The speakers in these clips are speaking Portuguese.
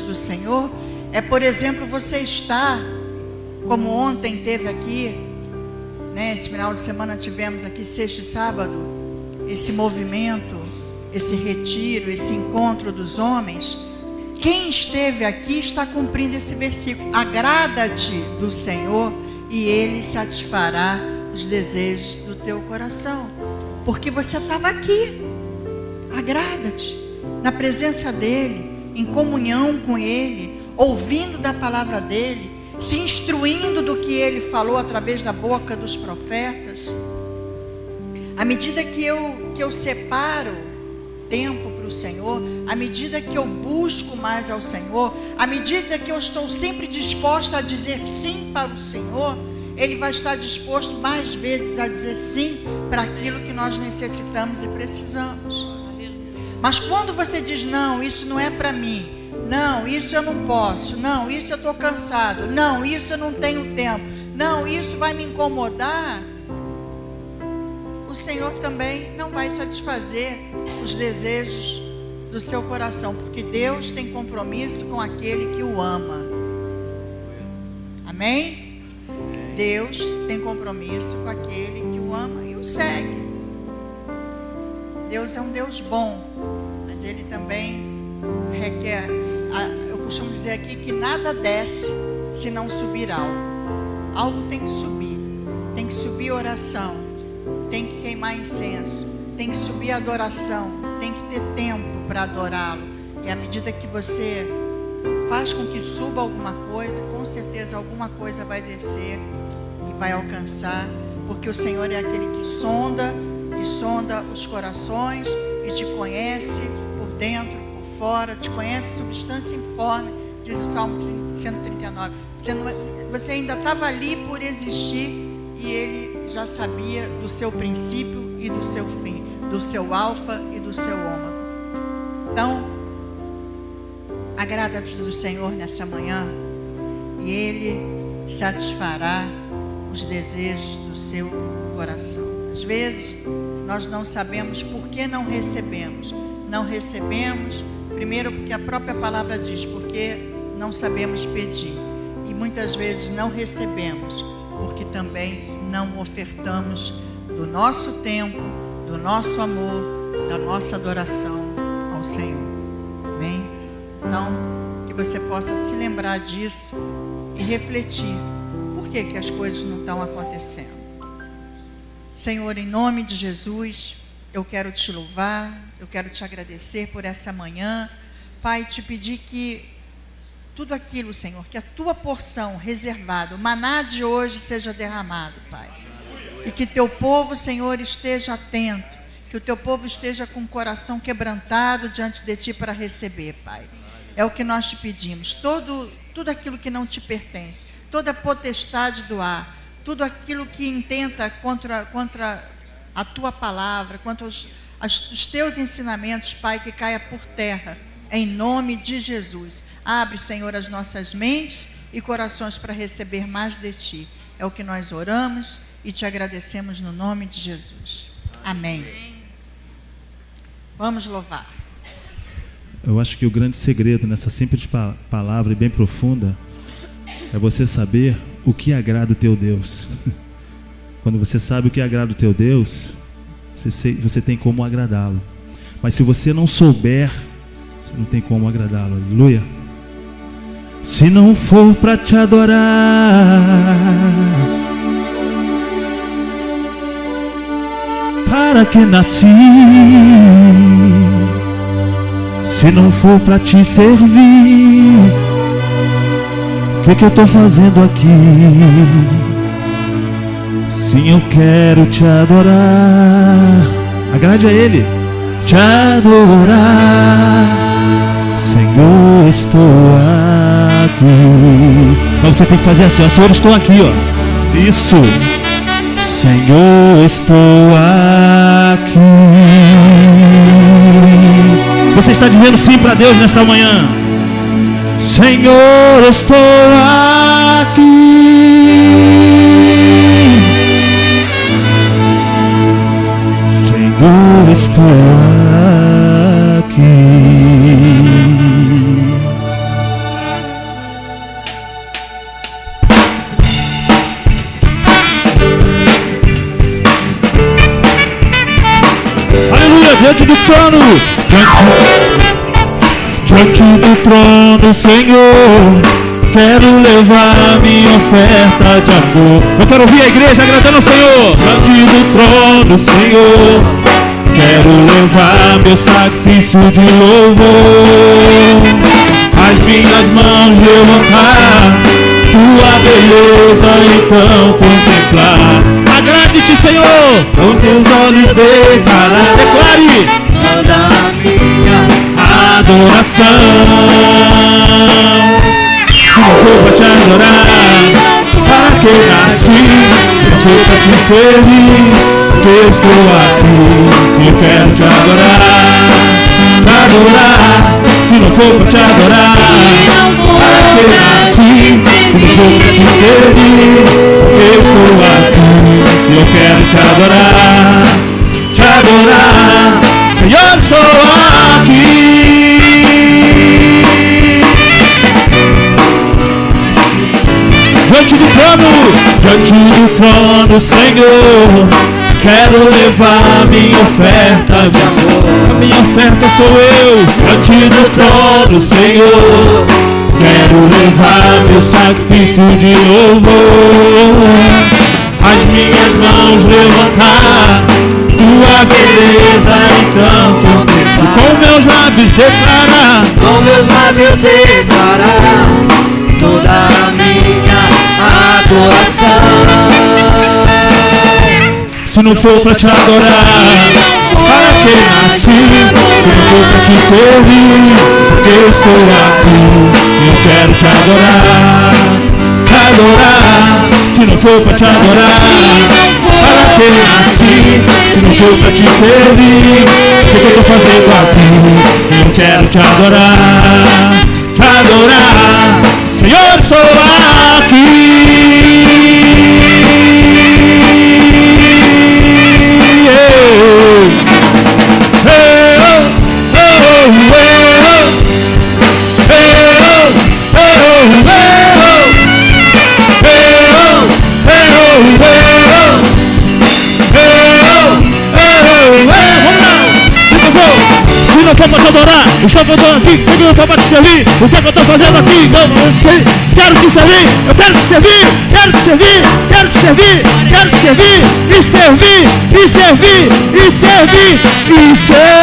do Senhor é, por exemplo, você estar, como ontem teve aqui, né, esse final de semana tivemos aqui, sexta e sábado, esse movimento, esse retiro, esse encontro dos homens. Quem esteve aqui está cumprindo esse versículo: agrada-te do Senhor e Ele satisfará os desejos do teu coração, porque você estava aqui. Agrada-te na presença dEle, em comunhão com Ele, ouvindo da palavra dEle, se instruindo do que Ele falou através da boca dos profetas. À medida que eu separo tempo para o Senhor, à medida que eu busco mais ao Senhor, à medida que eu estou sempre disposta a dizer sim para o Senhor, Ele vai estar disposto mais vezes a dizer sim para aquilo que nós necessitamos e precisamos. Mas quando você diz: não, isso não é para mim, não, isso eu não posso, não, isso eu estou cansado, não, isso eu não tenho tempo, não, isso vai me incomodar, o Senhor também não vai satisfazer os desejos do seu coração, porque Deus tem compromisso com aquele que o ama. Amém? Deus tem compromisso com aquele que o ama e o segue. Deus é um Deus bom, mas Ele também requer, eu costumo dizer aqui, que nada desce se não subir algo. Algo tem que subir oração, tem que queimar incenso, tem que subir adoração, tem que ter tempo para adorá-lo. E à medida que você faz com que suba alguma coisa, com certeza alguma coisa vai descer e vai alcançar, porque o Senhor é aquele que sonda os corações e te conhece por dentro, por fora, te conhece substância informe, diz o Salmo 139. Você ainda estava ali por existir e Ele já sabia do seu princípio e do seu fim, do seu alfa e do seu ômega. Então, agrada-te do Senhor nessa manhã e Ele satisfará os desejos do seu coração. Às vezes nós não sabemos por que não recebemos. Não recebemos, primeiro porque a própria palavra diz, porque não sabemos pedir. E muitas vezes não recebemos porque também não ofertamos do nosso tempo, do nosso amor, da nossa adoração ao Senhor. Amém? Então, que você possa se lembrar disso e refletir. Por que as coisas não estão acontecendo? Senhor, em nome de Jesus, eu quero te louvar, eu quero te agradecer por essa manhã. Pai, te pedir que tudo aquilo, Senhor, que a tua porção reservada, o maná de hoje seja derramado, Pai. E que teu povo, Senhor, esteja atento, que o teu povo esteja com o coração quebrantado diante de ti para receber, Pai. É o que nós te pedimos. Tudo aquilo que não te pertence, toda a potestade do ar, tudo aquilo que intenta contra a tua palavra, contra os teus ensinamentos, Pai, que caia por terra, em nome de Jesus. Abre, Senhor, as nossas mentes e corações para receber mais de ti. É o que nós oramos e te agradecemos no nome de Jesus. Amém. Vamos louvar. Eu acho que o grande segredo nessa simples palavra e bem profunda é você saber o que agrada o teu Deus. Quando você sabe o que agrada o teu Deus, você tem como agradá-lo. Mas se você não souber, você não tem como agradá-lo. Aleluia. Se não for para te adorar, para que nasci? Se não for para te servir, o que eu estou fazendo aqui? Sim, eu quero te adorar. Agrade a Ele. Te adorar. Senhor, estou aqui. Mas você tem que fazer assim, ó. Senhor, estou aqui, ó. Isso. Senhor, estou aqui. Você está dizendo sim para Deus nesta manhã. Senhor, estou aqui. Senhor, estou aqui. trono, diante do trono, Senhor, quero levar minha oferta de amor. Eu quero ouvir a igreja agradando ao Senhor. Diante do trono, Senhor, quero levar meu sacrifício de louvor. As minhas mãos levantar, tua beleza então contemplar. Agrade-te, Senhor, com teus olhos declarar. Declare toda a minha adoração. Se não for para te adorar, para que nasci? Se não for para te servir, eu estou aqui. Se eu quero te adorar, se não for para te adorar, para que nasci? Se não for para te servir, eu estou aqui. Se eu quero te adorar, Senhor, estou aqui. Diante do trono, Senhor, quero levar minha oferta de amor. A minha oferta sou eu. Diante do trono, Senhor, quero levar meu sacrifício de louvor. As minhas mãos levantar, tua beleza então contemplar. Com meus lábios declarar, com meus lábios declarar toda a minha adoração. Se não for para te adorar, para que nasci? Se não for para te servir, porque eu estou aqui. Eu quero te adorar. Se não for para te adorar, para que nasci? Se não for para te servir, o que eu estou fazendo aqui? Se eu quero te adorar, Senhor, estou aqui. Se não for para te adorar, estou fazendo aqui. Se não for para te servir, o que é que eu estou fazendo aqui? Quero te servir, eu quero te servir, quero te servir, quero te servir, quero te servir, e servir, e servir, e servir, e servir.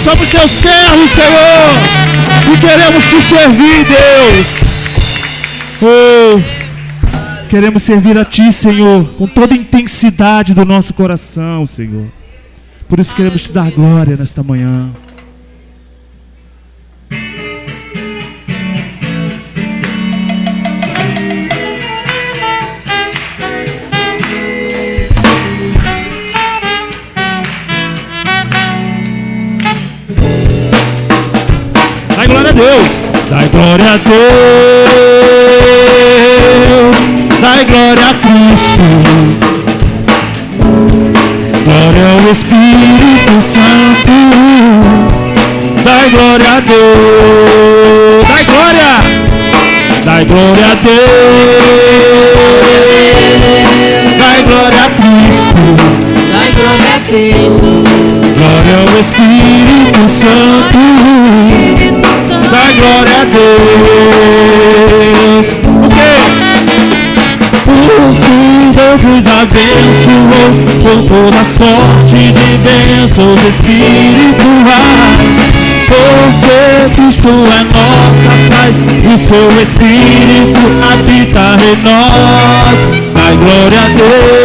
Somos teus servos, Senhor, e queremos te servir, Deus. Queremos servir a Ti, Senhor, com toda a intensidade do nosso coração, Senhor. Por isso queremos te dar glória nesta manhã. Dai glória a Deus. Dai glória a Deus. Dai glória a Cristo. Glória ao Espírito Santo. Dai glória a Deus. Dai glória. Dai glória a Deus. Dai glória a Cristo. Dai glória a Cristo. Glória ao Espírito Santo. Dai glória a Deus. Porque Deus nos abençoou com toda sorte de bênçãos espirituais. Porque Cristo é nossa paz e seu Espírito habita em nós. Dai glória a Deus.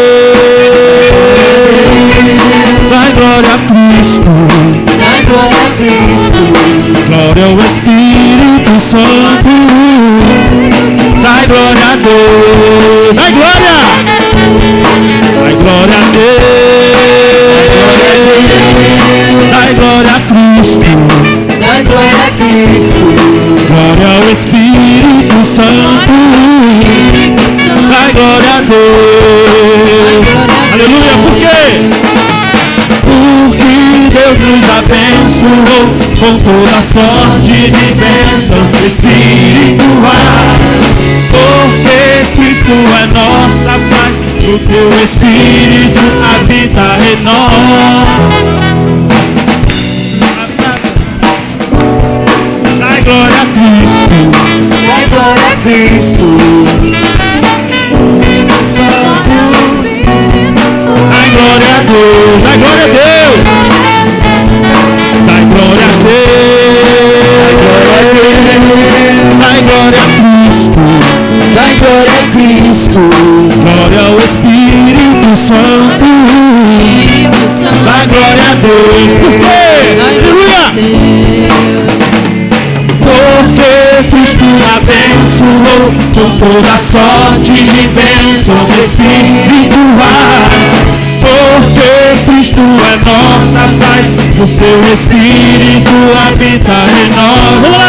Dai glória a Cristo. Dai glória a Cristo. Glória ao Espírito Santo. Dai glória a Deus. Dai glória. Dai glória a Deus. Dai glória a Cristo. Dai glória a Cristo. Glória ao Espírito Santo. Dai glória a Deus. Aleluia. Por quê? Porque Deus nos abençoou com toda sorte de bênçãos espirituais. Porque Cristo é nossa paz, o teu Espírito habita em nós. Dai glória a Cristo, Dai glória a Cristo, Santo. dai glória a Deus, dai glória a Deus, dai glória a Deus, dai glória a Cristo, Dai glória a Cristo, glória ao Espírito Santo, dai glória a Deus. Por quê? Aleluia! Porque Cristo abençoou com toda sorte de bênçãos espirituais. Porque Cristo é nossa paz, o teu Espírito habita em nós. Vamos lá!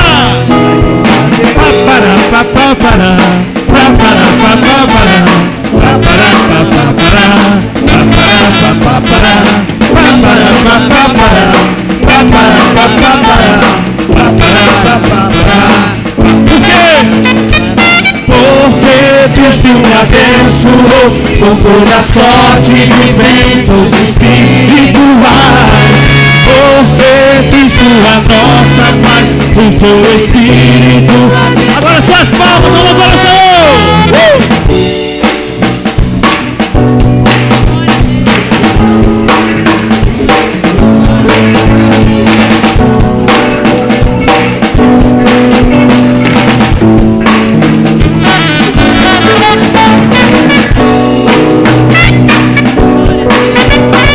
Porque Cristo me abençoou com toda sorte de bênçãos espirituais. Porque Cristo é nossa paz, o seu Espírito. Agora suas palmas, vamos para o Senhor!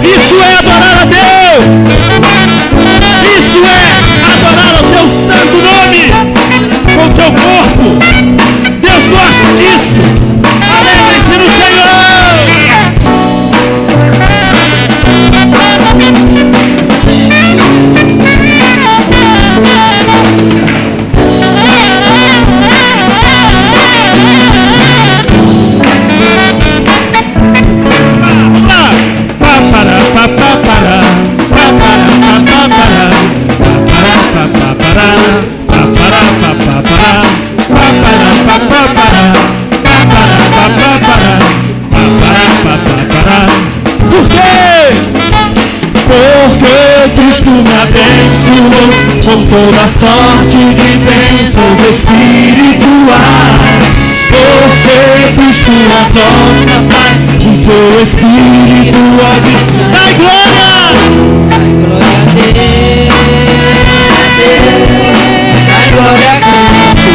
Isso é adorar a Deus! Isso é adorar o teu santo nome com o teu corpo. Deus gosta disso. Alegrem-se no Senhor. Por quê? Porque Cristo me abençoou com toda sorte de bênçãos espirituais. Porque Cristo é nossa paz, o seu Espírito habita. Dai glória! Dai glória a Deus, dai glória a Cristo,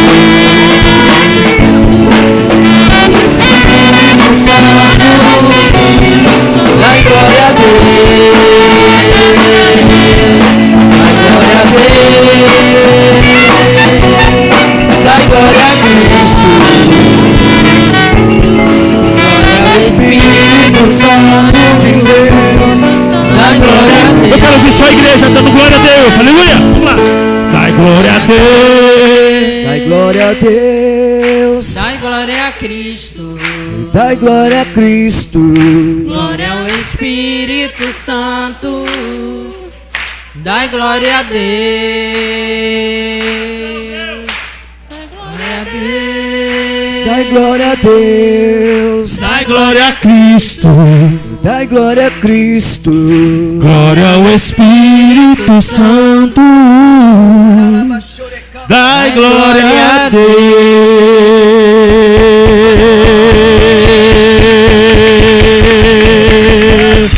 Espírito Santo. Dai glória a Deus, dai glória a Deus, dai glória a Cristo, glória ao Espírito Santo de Deus, dai glória a Deus. Eu quero ouvir só a igreja dando glória a Deus, aleluia! Vamos lá! Dai glória a Deus! Dai glória a Deus, Dai glória a Cristo, dai glória a Cristo, glória ao Espírito Santo, dai glória a Deus, dai glória a Deus, Dai glória a Cristo! dai glória a Cristo, Glória ao Espírito Santo! Dai glória a Deus!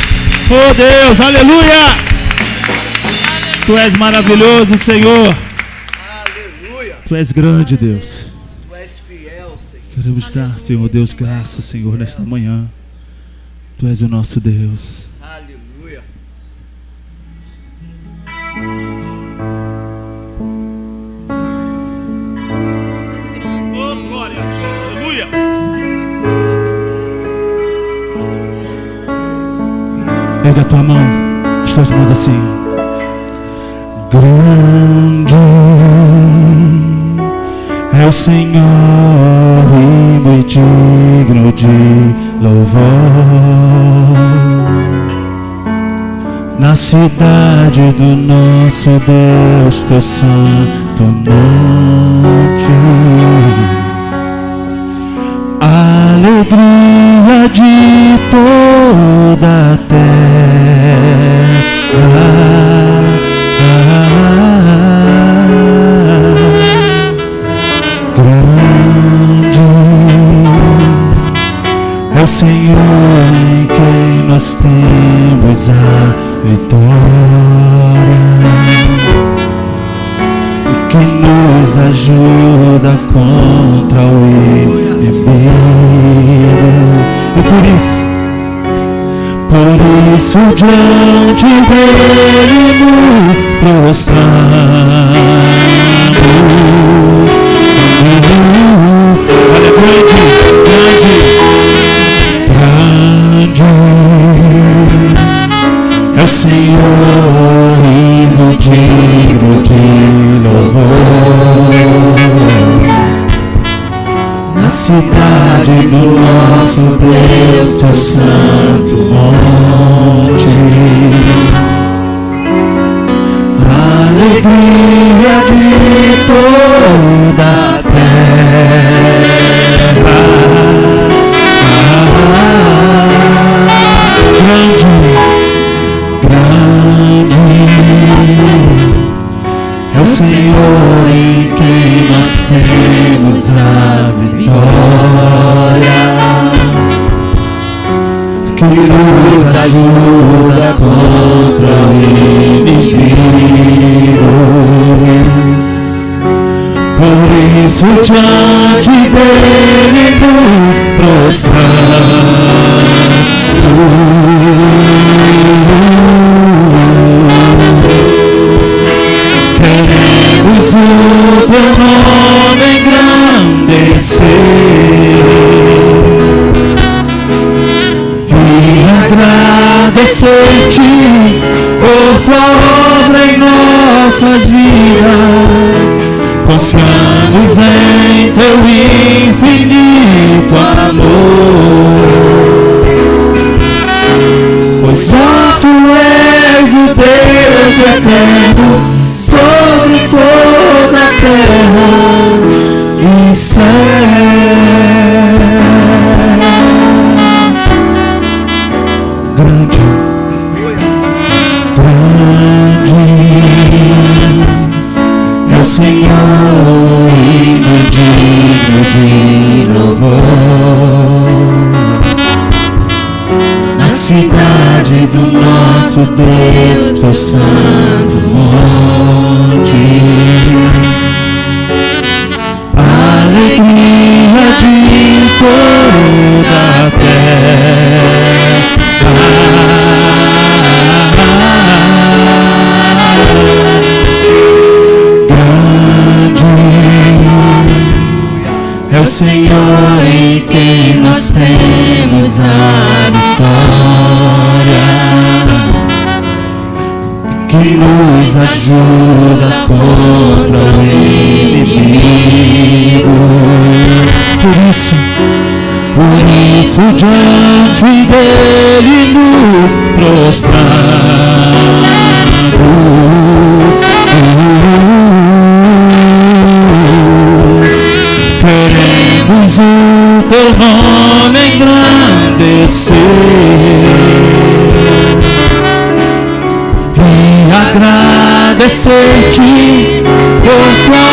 Oh Deus, aleluia! Tu és maravilhoso, Senhor. Aleluia. Tu és grande, Deus. Tu és fiel, Senhor. Queremos dar, Senhor Deus, graça, Senhor, nesta manhã. Tu és o nosso Deus. Aleluia. Oh, glória! Aleluia! Pega a tua mão, as tuas mãos assim. Grande é o Senhor e muito digno de louvor. na cidade do nosso Deus, teu santo monte. Alegria de toda a terra, grande é o Senhor em quem nós temos a vitória, e que nos ajuda contra o inimigo. E por isso diante dele nos prostramos. Olha, grande é o Senhor, hino digno de louvor, na cidade do nosso Deus, teu santo monte. Alegria de toda a terra, grande é o Senhor em quem nós temos a vitória, que nos ajuda contra o inimigo. Por isso diante dele nos prostramos. Queremos o teu nome engrandecer e agradecer-te por tua obra em nossas vidas. Confiamos em teu infinito amor, pois só tu és o Deus eterno sobre toda a terra e céu. Grande é o Senhor, hino digno de louvor, na cidade do nosso Deus, teu santo monte. Alegria de toda a terra, grande é o Senhor em quem nós temos a vitória, que nos ajuda contra o inimigo. Por isso diante dele nos prostramos. Queremos o teu nome engrandecer e agradecer-te por tua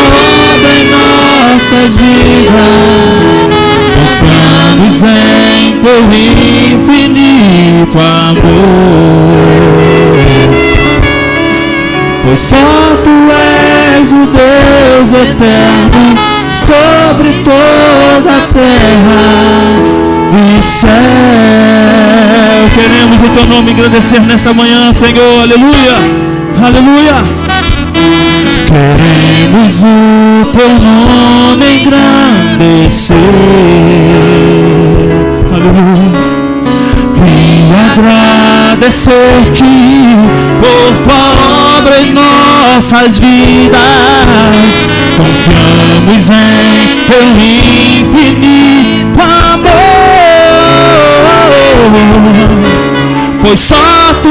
obra em nossas vidas. Confiamos em teu infinito amor, pois só tu és o Deus eterno sobre toda a terra e céu. Queremos o teu nome engrandecer nesta manhã, Senhor. Aleluia, aleluia. Queremos o teu nome engrandecer, aleluia, e agradecer-te por tua obra em nossas vidas. Confiamos em teu infinito amor, pois só tu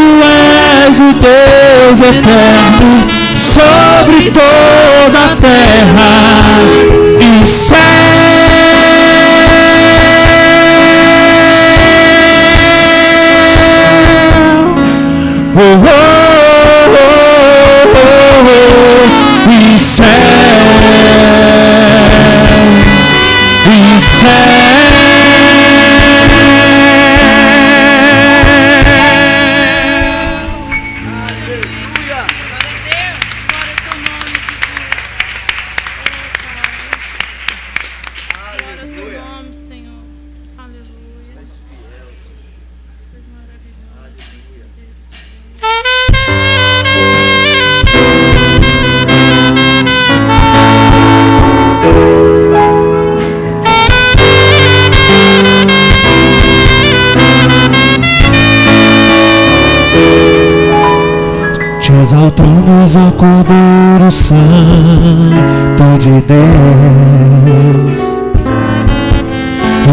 és o Deus eterno sobre toda a terra e céu. Oh, oh, oh, oh, oh, e céu, e céu. Exaltamos ao Cordeiro Santo de Deus e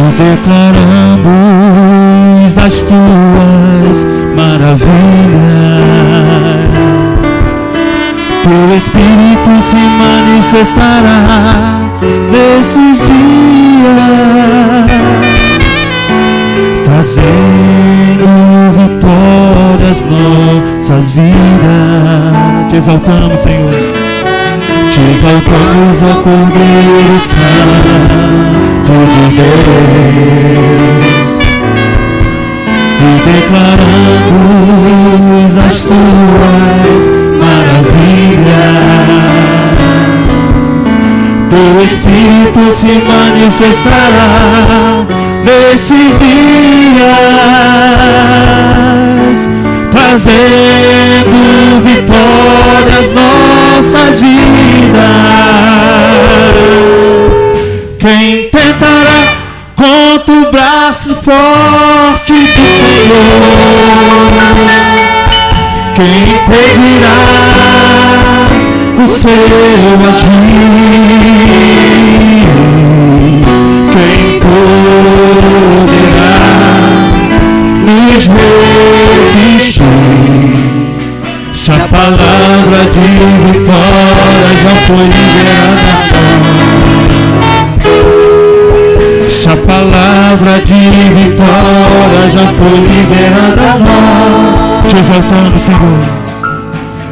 declaramos das tuas maravilhas. Teu Espírito se manifestará nesses dias, trazendo vitórias nossas vidas. Te exaltamos, Senhor. Te exaltamos, ó Cordeiro Santo de Deus, e declaramos as tuas maravilhas. Teu Espírito se manifestará nesses dias, trazendo vitórias nossas vidas. Quem tentará contra o braço forte do Senhor? Quem impedirá o seu agir? Quem poderá nos resistir? Se a palavra de vitória já foi liberada, se a palavra de vitória já foi liberada a nós. Te exaltamos, Senhor.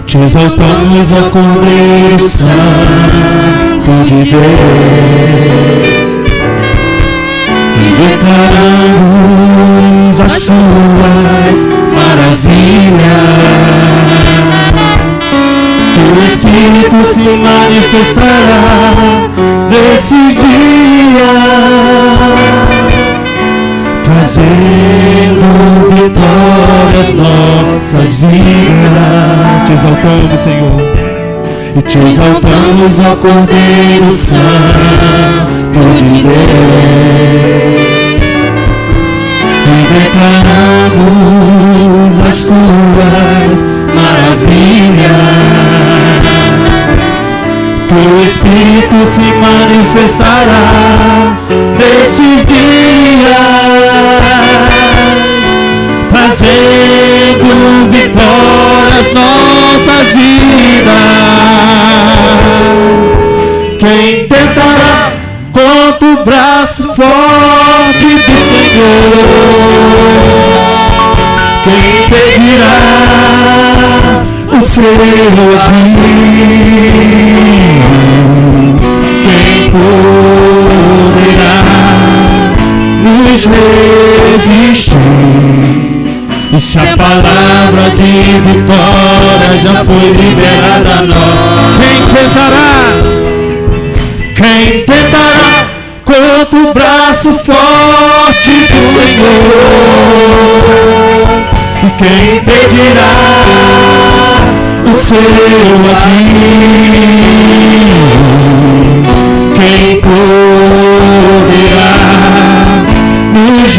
Te exaltamos, ó Cordeiro Santo de Deus, e declaramos as suas maravilhas. Teu Espírito se manifestará nesses dias, trazendo vitórias nossas vidas. Te exaltamos, Senhor, e te exaltamos, ó Cordeiro Santo de Deus, e declaramos as tuas maravilhas. Teu Espírito se manifestará nesses dias, trazendo vitórias nossas vidas. Quem tentará contra o braço forte do Senhor? Quem impedirá o seu agir? Quem poderá nos resistir? E se a palavra de vitória já foi liberada a nós? Quem tentará contra o braço forte do Senhor? E quem impedirá o seu agir? Quem poderá nos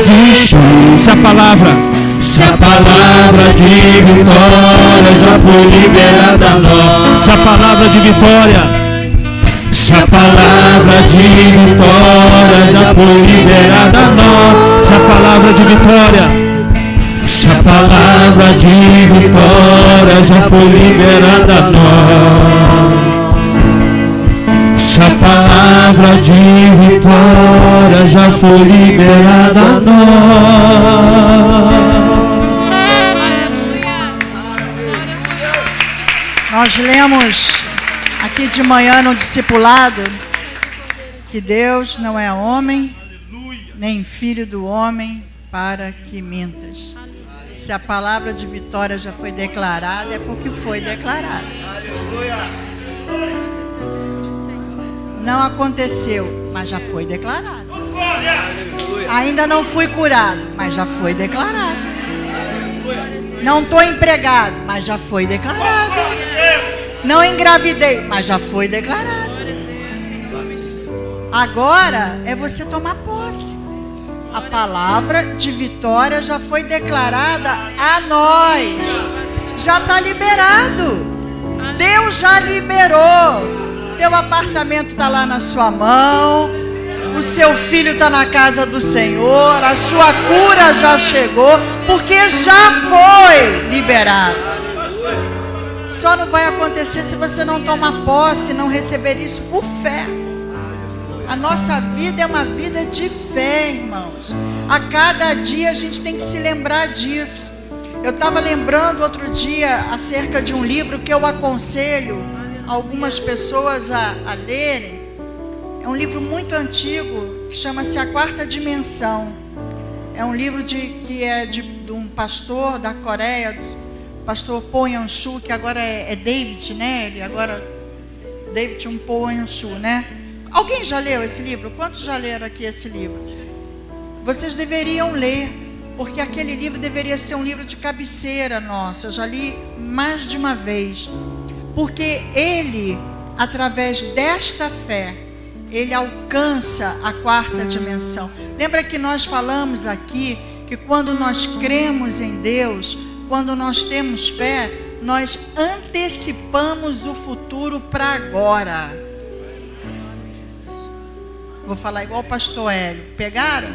resistir? Se a palavra de vitória já foi liberada a nós. Se a palavra de vitória, se a palavra de vitória já foi liberada a nós. Se a palavra de vitória, se Se a palavra de vitória já foi liberada a nós. Se a palavra de vitória já foi liberada a nós. Nós lemos aqui de manhã no discipulado que Deus não é homem, nem filho do homem, para que mintas. Se a palavra de vitória já foi declarada, é porque foi declarada. Não aconteceu, mas já foi declarado. Ainda não fui curado, mas já foi declarado. Não estou empregado, mas já foi declarado. Não engravidei, mas já foi declarado. Agora é você tomar posse. A palavra de vitória já foi declarada a nós. Já está liberado. Deus já liberou. Teu apartamento está lá na sua mão. O seu filho está na casa do Senhor. A sua cura já chegou. Porque já foi liberado. Só não vai acontecer se você não tomar posse, não receber isso por fé. A nossa vida é uma vida de fé, irmãos. A cada dia a gente tem que se lembrar disso. Eu estava lembrando outro dia acerca de um livro que eu aconselho algumas pessoas a lerem. É um livro muito antigo que chama-se A Quarta Dimensão. É um livro que é de um pastor da Coreia, pastor Po Yan-shu, que agora é David, né? Ele agora David Po Yan-shu, né? Alguém já leu esse livro? Quantos já leram aqui esse livro? Vocês deveriam ler, porque aquele livro deveria ser um livro de cabeceira nossa. Eu já li mais de uma vez. Porque ele, através desta fé, ele alcança a quarta dimensão. Lembra que nós falamos aqui que quando nós cremos em Deus, quando nós temos fé, nós antecipamos o futuro para agora. Vou falar igual o pastor Hélio. Pegaram?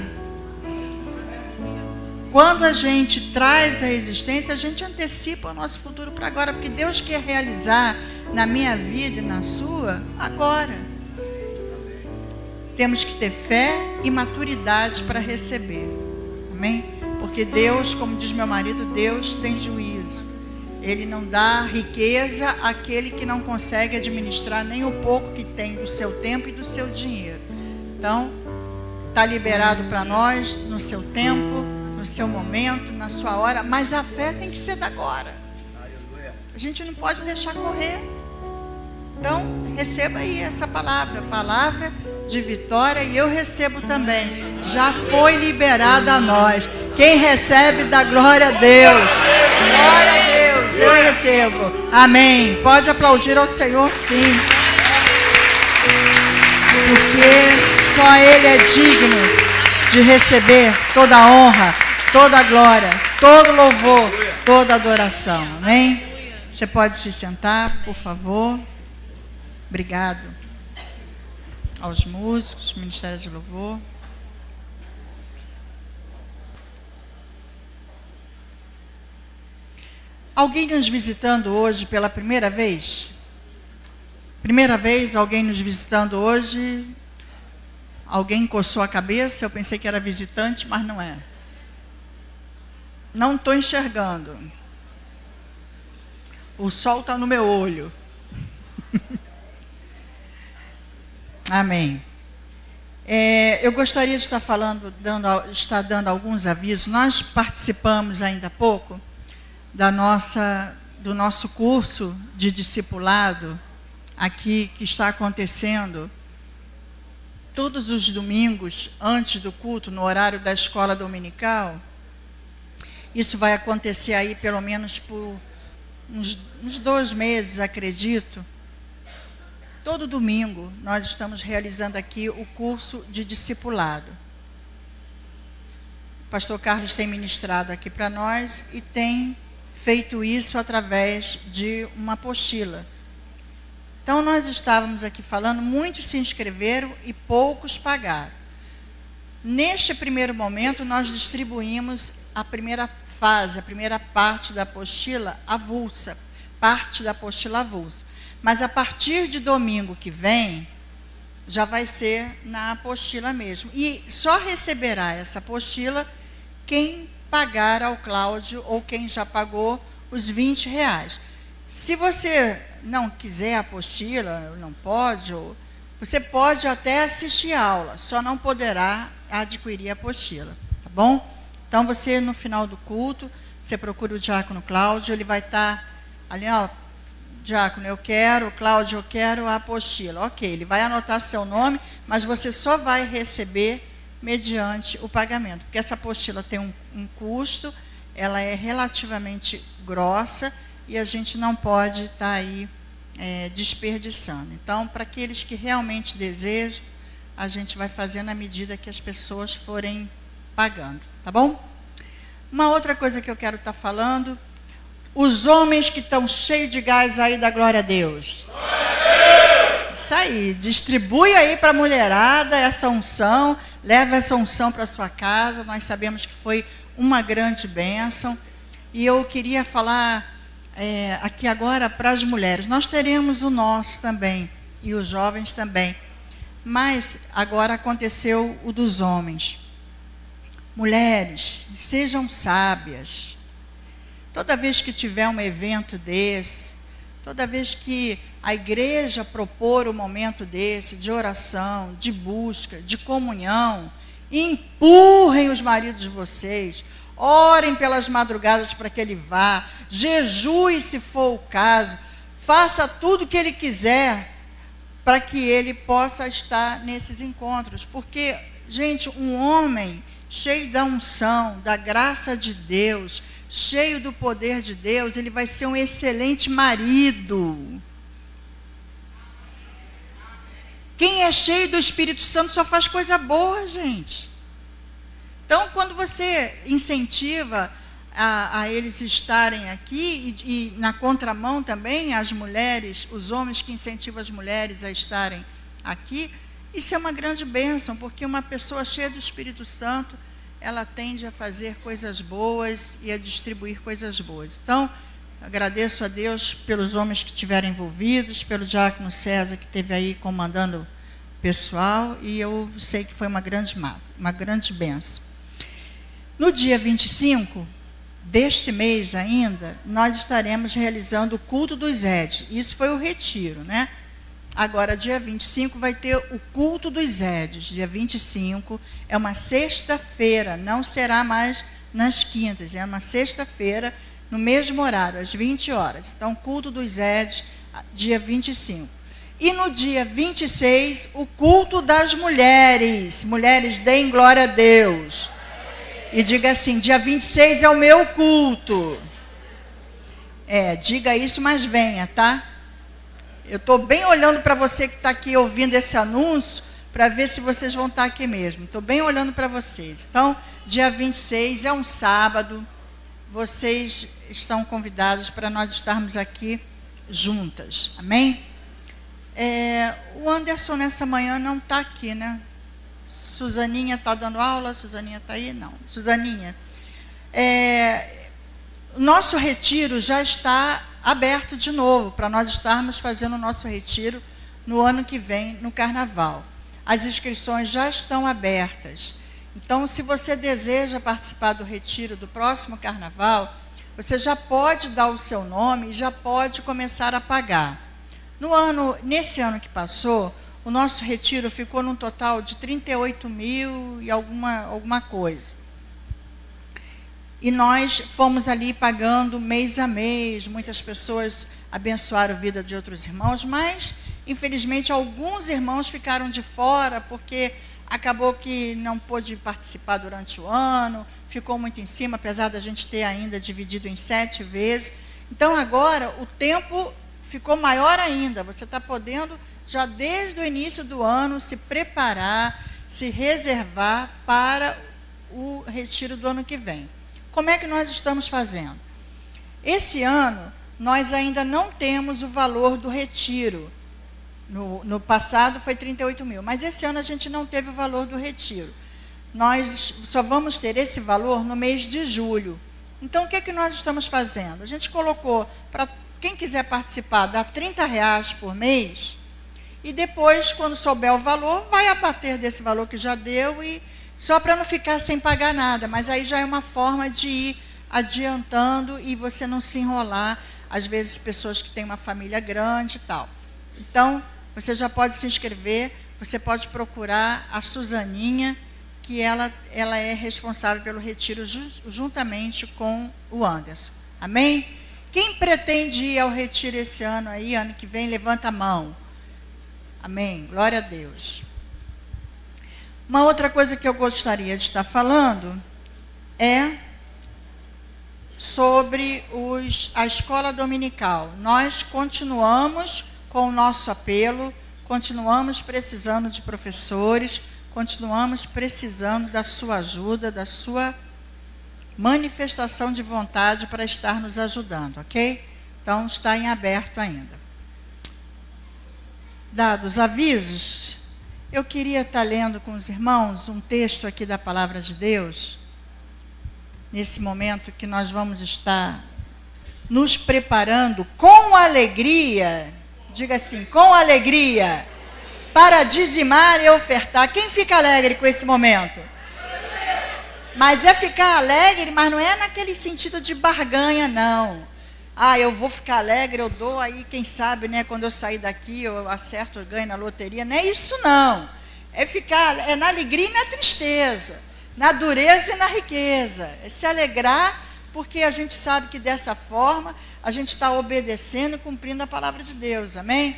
Quando a gente traz a existência, a gente antecipa o nosso futuro para agora, porque Deus quer realizar na minha vida e na sua agora. Temos que ter fé e maturidade para receber. Amém? Porque Deus, como diz meu marido, Deus tem juízo. Ele não dá riqueza àquele que não consegue administrar nem o pouco que tem do seu tempo e do seu dinheiro. Então, está liberado para nós no seu tempo, no seu momento, na sua hora, mas a fé tem que ser da agora. A gente não pode deixar correr. Então, receba aí essa palavra de vitória, e eu recebo também. Já foi liberada a nós. Quem recebe, dá glória a Deus. Glória a Deus, eu recebo. Amém. Pode aplaudir ao Senhor, sim. Porque só Ele é digno de receber toda a honra, toda a glória, todo louvor, toda adoração. Amém? Você pode se sentar, por favor. Obrigado aos músicos, Ministério de Louvor. Alguém nos visitando hoje pela primeira vez? Primeira vez alguém nos visitando hoje? Alguém coçou a cabeça? Eu pensei que era visitante, mas não é. Não estou enxergando. O sol está no meu olho. Amém. Eu gostaria de estar dando alguns avisos. Nós participamos ainda há pouco do nosso curso de discipulado aqui, que está acontecendo todos os domingos, antes do culto, no horário da escola dominical. Isso vai acontecer aí pelo menos por uns 2 meses, acredito. Todo domingo nós estamos realizando aqui o curso de discipulado. O pastor Carlos tem ministrado aqui para nós e tem feito isso através de uma apostila. Então nós estávamos aqui falando, muitos se inscreveram e poucos pagaram. Neste primeiro momento nós distribuímos a primeira fase, a primeira parte da apostila avulsa, mas a partir de domingo que vem, já vai ser na apostila mesmo. E só receberá essa apostila quem pagar ao Cláudio ou quem já pagou os R$20. Se você não quiser a apostila, não pode, você pode até assistir a aula, só não poderá adquirir a apostila, tá bom? Então, você, no final do culto, você procura o diácono Cláudio, ele vai estar ali, ó, diácono, eu quero, Cláudio, eu quero a apostila. Ok, ele vai anotar seu nome, mas você só vai receber mediante o pagamento, porque essa apostila tem um custo, ela é relativamente grossa e a gente não pode estar aí desperdiçando. Então, para aqueles que realmente desejam, a gente vai fazer na medida que as pessoas forem pagando, tá bom? Uma outra coisa que eu quero estar falando, os homens que estão cheios de gás aí da glória a Deus. Isso aí, distribui aí para a mulherada essa unção, leva essa unção para a sua casa, nós sabemos que foi uma grande bênção. E eu queria falar aqui agora para as mulheres, nós teremos o nosso também, e os jovens também, mas agora aconteceu o dos homens. Mulheres, sejam sábias. Toda vez que tiver um evento desse, toda vez que a igreja propor um momento desse, de oração, de busca, de comunhão, empurrem os maridos de vocês, orem pelas madrugadas para que ele vá, jejue se for o caso, faça tudo o que ele quiser para que ele possa estar nesses encontros. Porque, gente, um homem cheio da unção, da graça de Deus, cheio do poder de Deus, ele vai ser um excelente marido. Quem é cheio do Espírito Santo só faz coisa boa, gente. Então, quando você incentiva a eles estarem aqui, e na contramão também, as mulheres, os homens que incentivam as mulheres a estarem aqui, isso é uma grande bênção, porque uma pessoa cheia do Espírito Santo, ela tende a fazer coisas boas e a distribuir coisas boas. Então, agradeço a Deus pelos homens que estiveram envolvidos, pelo diácono César, que esteve aí comandando o pessoal, e eu sei que foi uma grande bênção. No dia 25 deste mês ainda, nós estaremos realizando o culto dos Edes. Isso foi o retiro, né? Agora, dia 25, vai ter o culto dos Edes. Dia 25 é uma sexta-feira, não será mais nas quintas, é uma sexta-feira, no mesmo horário, às 20 horas. Então, culto dos Edes, dia 25. E no dia 26, o culto das mulheres. Mulheres, deem glória a Deus. E diga assim, dia 26 é o meu culto. Diga isso, mas venha, tá? Eu estou bem olhando para você que está aqui ouvindo esse anúncio, para ver se vocês vão estar aqui mesmo. Estou bem olhando para vocês. Então, dia 26 é um sábado. Vocês estão convidados para nós estarmos aqui juntas. Amém? O Anderson, nessa manhã, não está aqui, né? Suzaninha está dando aula? Suzaninha está aí? Não. Suzaninha. O nosso retiro já está aberto de novo, para nós estarmos fazendo o nosso retiro no ano que vem, no Carnaval. As inscrições já estão abertas. Então, se você deseja participar do retiro do próximo Carnaval, você já pode dar o seu nome e já pode começar a pagar. Nesse ano que passou, o nosso retiro ficou num total de 38 mil e alguma coisa. E nós fomos ali pagando mês a mês, muitas pessoas abençoaram a vida de outros irmãos, mas, infelizmente, alguns irmãos ficaram de fora, porque acabou que não pôde participar durante o ano, ficou muito em cima, apesar da gente ter ainda dividido em 7 vezes. Então, agora, o tempo ficou maior ainda, você está podendo, já desde o início do ano, se preparar, se reservar para o retiro do ano que vem. Como é que nós estamos fazendo? Esse ano, nós ainda não temos o valor do retiro. No passado foi 38 mil, mas esse ano a gente não teve o valor do retiro. Nós só vamos ter esse valor no mês de julho, Então, o que é que nós estamos fazendo? A gente colocou, para quem quiser participar, dá R$30 por mês, e depois, quando souber o valor, vai abater desse valor que já deu, e só para não ficar sem pagar nada. Mas aí já é uma forma de ir adiantando e você não se enrolar, às vezes pessoas que têm uma família grande e tal. Então, você já pode se inscrever, você pode procurar a Suzaninha, que ela é responsável pelo retiro juntamente com o Anderson. Amém? Quem pretende ir ao retiro esse ano aí, ano que vem, levanta a mão. Amém? Glória a Deus. Uma outra coisa que eu gostaria de estar falando é sobre a escola dominical. Nós continuamos com o nosso apelo, continuamos precisando de professores, continuamos precisando da sua ajuda, da sua manifestação de vontade para estar nos ajudando, ok? Então, está em aberto ainda. Dados os avisos, eu queria estar lendo com os irmãos um texto aqui da Palavra de Deus, nesse momento que nós vamos estar nos preparando com alegria, diga assim, com alegria, para dizimar e ofertar. Quem fica alegre com esse momento? Mas é ficar alegre, mas não é naquele sentido de barganha, não. Ah, eu vou ficar alegre, eu dou aí, quem sabe, né, quando eu sair daqui, eu acerto, eu ganho na loteria. Não é isso, não. É na alegria e na tristeza, na dureza e na riqueza. É se alegrar, porque a gente sabe que dessa forma a gente está obedecendo e cumprindo a palavra de Deus. Amém?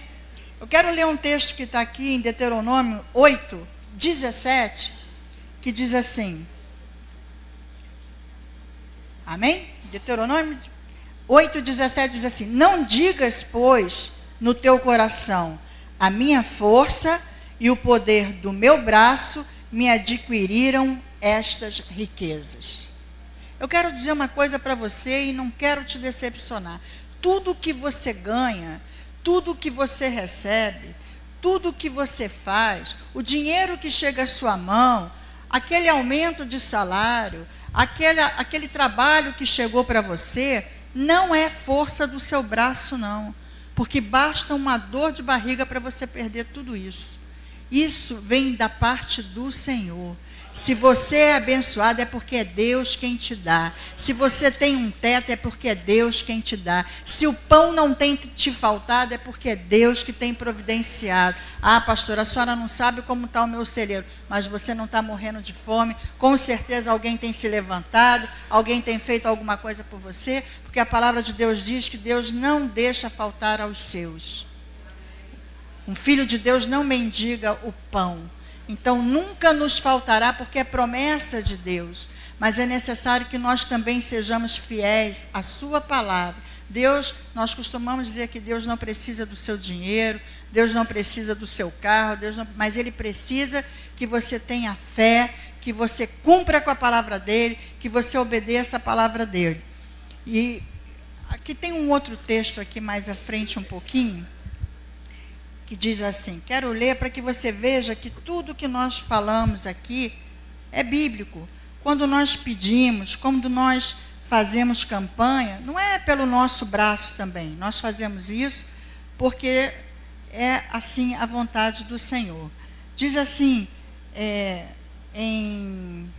Eu quero ler um texto que está aqui em Deuteronômio 8:17, que diz assim. Amém? Deuteronômio 8:17 diz assim: não digas, pois, no teu coração, a minha força e o poder do meu braço me adquiriram estas riquezas. Eu quero dizer uma coisa para você e não quero te decepcionar. Tudo que você ganha, tudo que você recebe, tudo que você faz, o dinheiro que chega à sua mão, aquele aumento de salário, aquele trabalho que chegou para você, não é força do seu braço, não. Porque basta uma dor de barriga para você perder tudo isso. Isso vem da parte do Senhor. Se você é abençoado, é porque é Deus quem te dá. Se você tem um teto, é porque é Deus quem te dá. Se o pão não tem te faltado, é porque é Deus que tem providenciado. Ah, pastora, a senhora não sabe como está o meu celeiro, mas você não está morrendo de fome. Com certeza alguém tem se levantado, alguém tem feito alguma coisa por você, porque a palavra de Deus diz que Deus não deixa faltar aos seus. Um filho de Deus não mendiga o pão. Então, nunca nos faltará, porque é promessa de Deus. Mas é necessário que nós também sejamos fiéis à sua palavra. Deus, nós costumamos dizer que Deus não precisa do seu dinheiro, Deus não precisa do seu carro, mas Ele precisa que você tenha fé, que você cumpra com a palavra dEle, que você obedeça a palavra dEle. E aqui tem um outro texto aqui mais à frente um pouquinho, que diz assim, quero ler para que você veja que tudo que nós falamos aqui é bíblico. Quando nós pedimos, quando nós fazemos campanha, não é pelo nosso braço também. Nós fazemos isso porque é assim a vontade do Senhor. Diz assim, em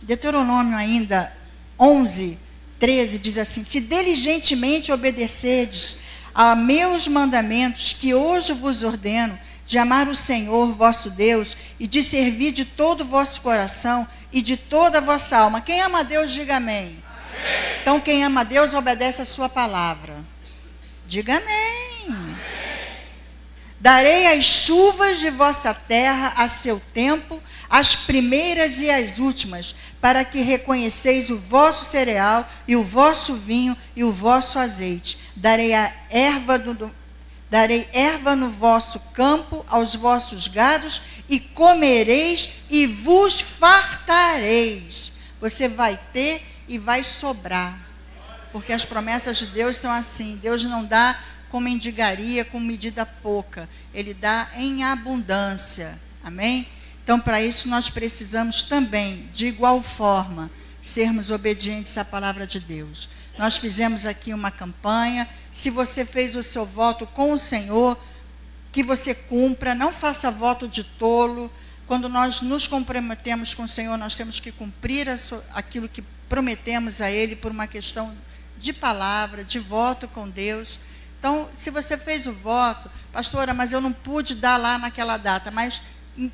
Deuteronômio ainda 11:13, diz assim, se diligentemente obedecerdes a meus mandamentos que hoje vos ordeno, de amar o Senhor vosso Deus e de servir de todo o vosso coração e de toda a vossa alma. Quem ama a Deus, diga amém. Amém. Então, quem ama a Deus, obedece a sua palavra. Diga amém. Amém. Darei as chuvas de vossa terra a seu tempo, as primeiras e as últimas, para que reconheceis o vosso cereal e o vosso vinho e o vosso azeite. Darei erva no vosso campo aos vossos gados, e comereis e vos fartareis. Você vai ter e vai sobrar. Porque as promessas de Deus são assim. Deus não dá com mendigaria, com medida pouca. Ele dá em abundância. Amém? Então, para isso, nós precisamos também, de igual forma, sermos obedientes à palavra de Deus. Nós fizemos aqui uma campanha. Se você fez o seu voto com o Senhor, que você cumpra, não faça voto de tolo. Quando nós nos comprometemos com o Senhor, nós temos que cumprir aquilo que prometemos a Ele por uma questão de palavra, de voto com Deus. Então, se você fez o voto, pastora, mas eu não pude dar lá naquela data, mas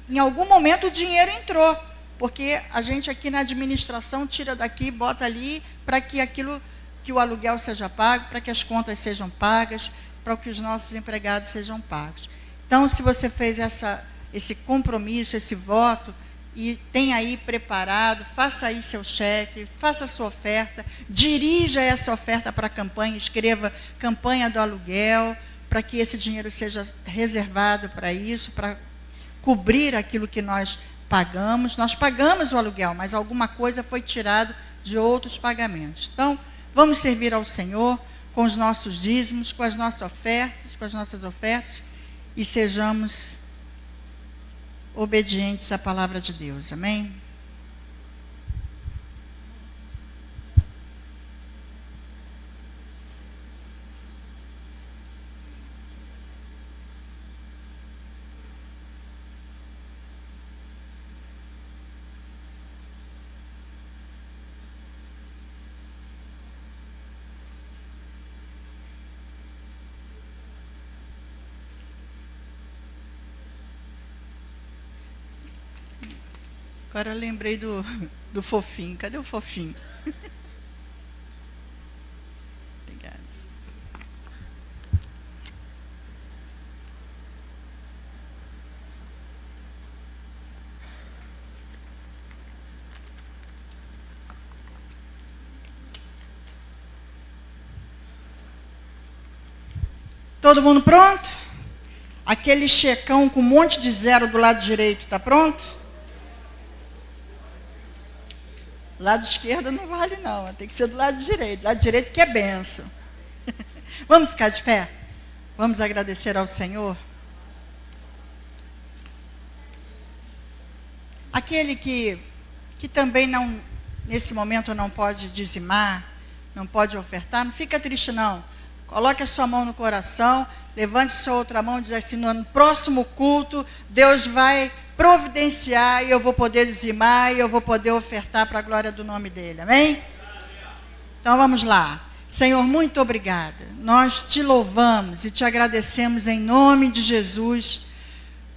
em algum momento o dinheiro entrou, porque a gente aqui na administração tira daqui, bota ali, para que aquilo, que o aluguel seja pago, para que as contas sejam pagas, para que os nossos empregados sejam pagos. Então, se você fez esse compromisso, esse voto, e tem aí preparado, faça aí seu cheque, faça a sua oferta, dirija essa oferta para a campanha, escreva campanha do aluguel, para que esse dinheiro seja reservado para isso, para cobrir aquilo que nós pagamos. Nós pagamos o aluguel, mas alguma coisa foi tirado de outros pagamentos. Então, vamos servir ao Senhor com os nossos dízimos, com as nossas ofertas, e sejamos obedientes à palavra de Deus. Amém? Agora eu lembrei do fofinho. Cadê o fofinho? Obrigada. Todo mundo pronto? Aquele checão com um monte de zero do lado direito, está pronto? Lado esquerdo não vale não, tem que ser do lado direito. Lado direito que é bênção. Vamos ficar de pé? Vamos agradecer ao Senhor? Aquele que também não, nesse momento não pode dizimar, não pode ofertar, não fica triste não. Coloque a sua mão no coração, levante sua outra mão e diz assim: no próximo culto, Deus vai providenciar e eu vou poder dizimar e eu vou poder ofertar para a glória do nome dele. Amém? Então vamos lá. Senhor, muito obrigada. Nós te louvamos e te agradecemos em nome de Jesus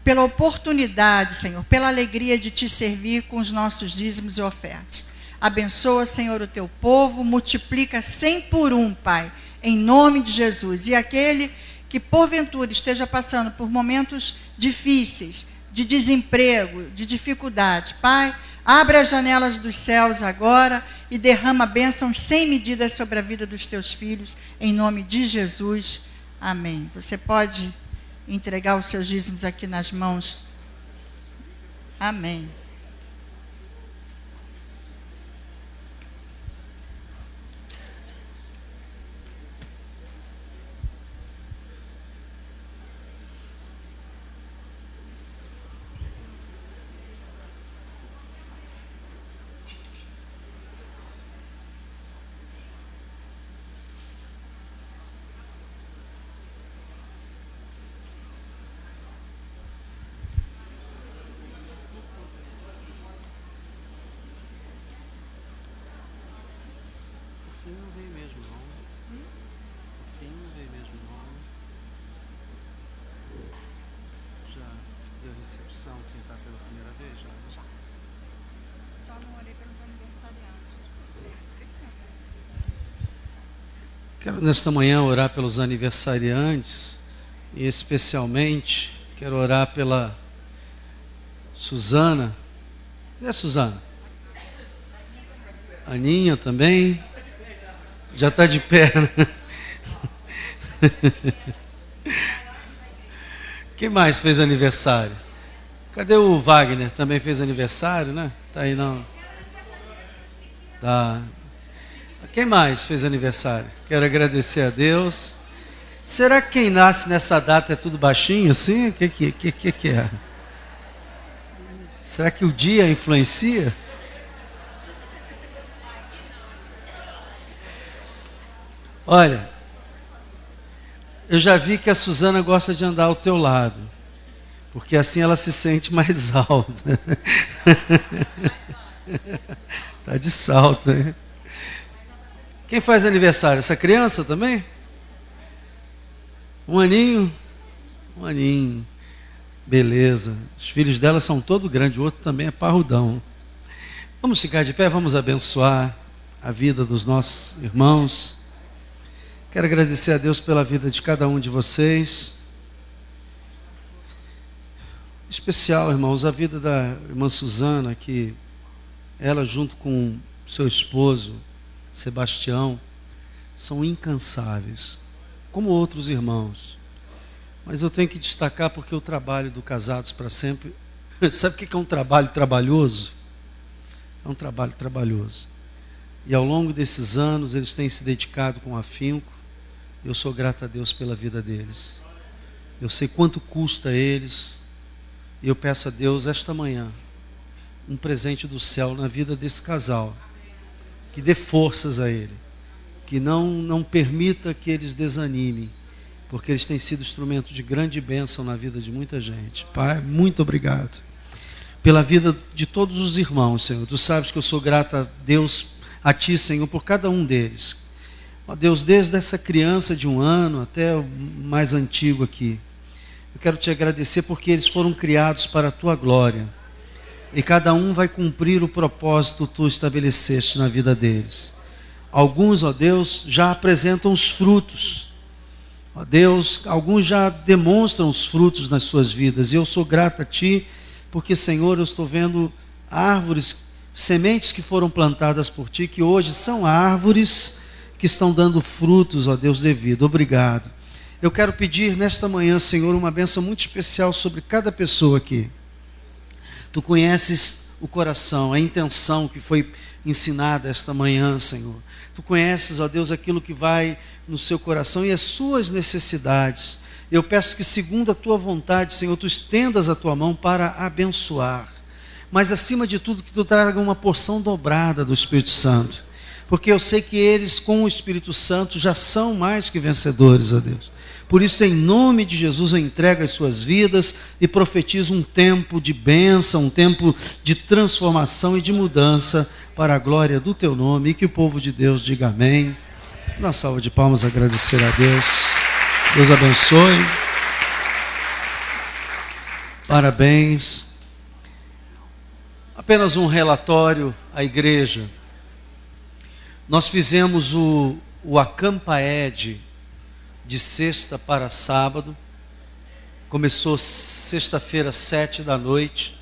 pela oportunidade, Senhor, pela alegria de te servir com os nossos dízimos e ofertas. Abençoa, Senhor, o teu povo, multiplica 100 por 1, Pai, em nome de Jesus. E aquele que porventura esteja passando por momentos difíceis, de desemprego, de dificuldade, Pai, abre as janelas dos céus agora e derrama bênçãos sem medidas sobre a vida dos teus filhos, em nome de Jesus. Amém. Você pode entregar os seus dízimos aqui nas mãos. Amém. Quero nesta manhã orar pelos aniversariantes e especialmente quero orar pela Suzana. Cadê a Suzana? Aninha também. Já está de pé, né? Quem mais fez aniversário? Cadê o Wagner? Também fez aniversário, né? Tá aí não? Tá. Quem mais fez aniversário? Quero agradecer a Deus. Será que quem nasce nessa data é tudo baixinho assim? O que é? Será que o dia influencia? Olha, eu já vi que a Suzana gosta de andar ao teu lado, porque assim ela se sente mais alta. Tá de salto, hein? Quem faz aniversário? Essa criança também? Um aninho? Um aninho. Beleza. Os filhos dela são todos grandes, o outro também é parrudão. Vamos ficar de pé, vamos abençoar a vida dos nossos irmãos. Quero agradecer a Deus pela vida de cada um de vocês. Em especial, irmãos, a vida da irmã Suzana, que ela junto com seu esposo, Sebastião, são incansáveis, como outros irmãos. Mas eu tenho que destacar porque o trabalho do Casados para Sempre, sabe o que é um trabalho trabalhoso? É um trabalho trabalhoso. E ao longo desses anos eles têm se dedicado com afinco. Eu sou grato a Deus pela vida deles. Eu sei quanto custa a eles. E eu peço a Deus esta manhã um presente do céu na vida desse casal, que dê forças a ele, que não permita que eles desanimem, porque eles têm sido instrumento de grande bênção na vida de muita gente. Pai, muito obrigado pela vida de todos os irmãos, Senhor. Tu sabes que eu sou grato a Deus, a Ti, Senhor, por cada um deles. Ó Deus, desde essa criança de 1 ano até o mais antigo aqui, eu quero Te agradecer porque eles foram criados para a Tua glória. E cada um vai cumprir o propósito que Tu estabeleceste na vida deles. Alguns, ó Deus, já apresentam os frutos. Ó Deus, alguns já demonstram os frutos nas suas vidas. E eu sou grato a Ti, porque, Senhor, eu estou vendo árvores, sementes que foram plantadas por Ti, que hoje são árvores que estão dando frutos, ó Deus, devido. Obrigado. Eu quero pedir nesta manhã, Senhor, uma bênção muito especial sobre cada pessoa aqui. Tu conheces o coração, a intenção que foi ensinada esta manhã, Senhor. Tu conheces, ó Deus, aquilo que vai no seu coração e as suas necessidades. Eu peço que, segundo a Tua vontade, Senhor, Tu estendas a Tua mão para abençoar. Mas, acima de tudo, que Tu traga uma porção dobrada do Espírito Santo. Porque eu sei que eles, com o Espírito Santo, já são mais que vencedores, ó Deus. Por isso, em nome de Jesus, eu entrego as suas vidas e profetizo um tempo de bênção, um tempo de transformação e de mudança para a glória do Teu nome. E que o povo de Deus diga amém. Dá uma salva de palmas, agradecer a Deus. Deus abençoe. Parabéns. Apenas um relatório à igreja. Nós fizemos o Acampaed de sexta para sábado. Começou sexta-feira, 19h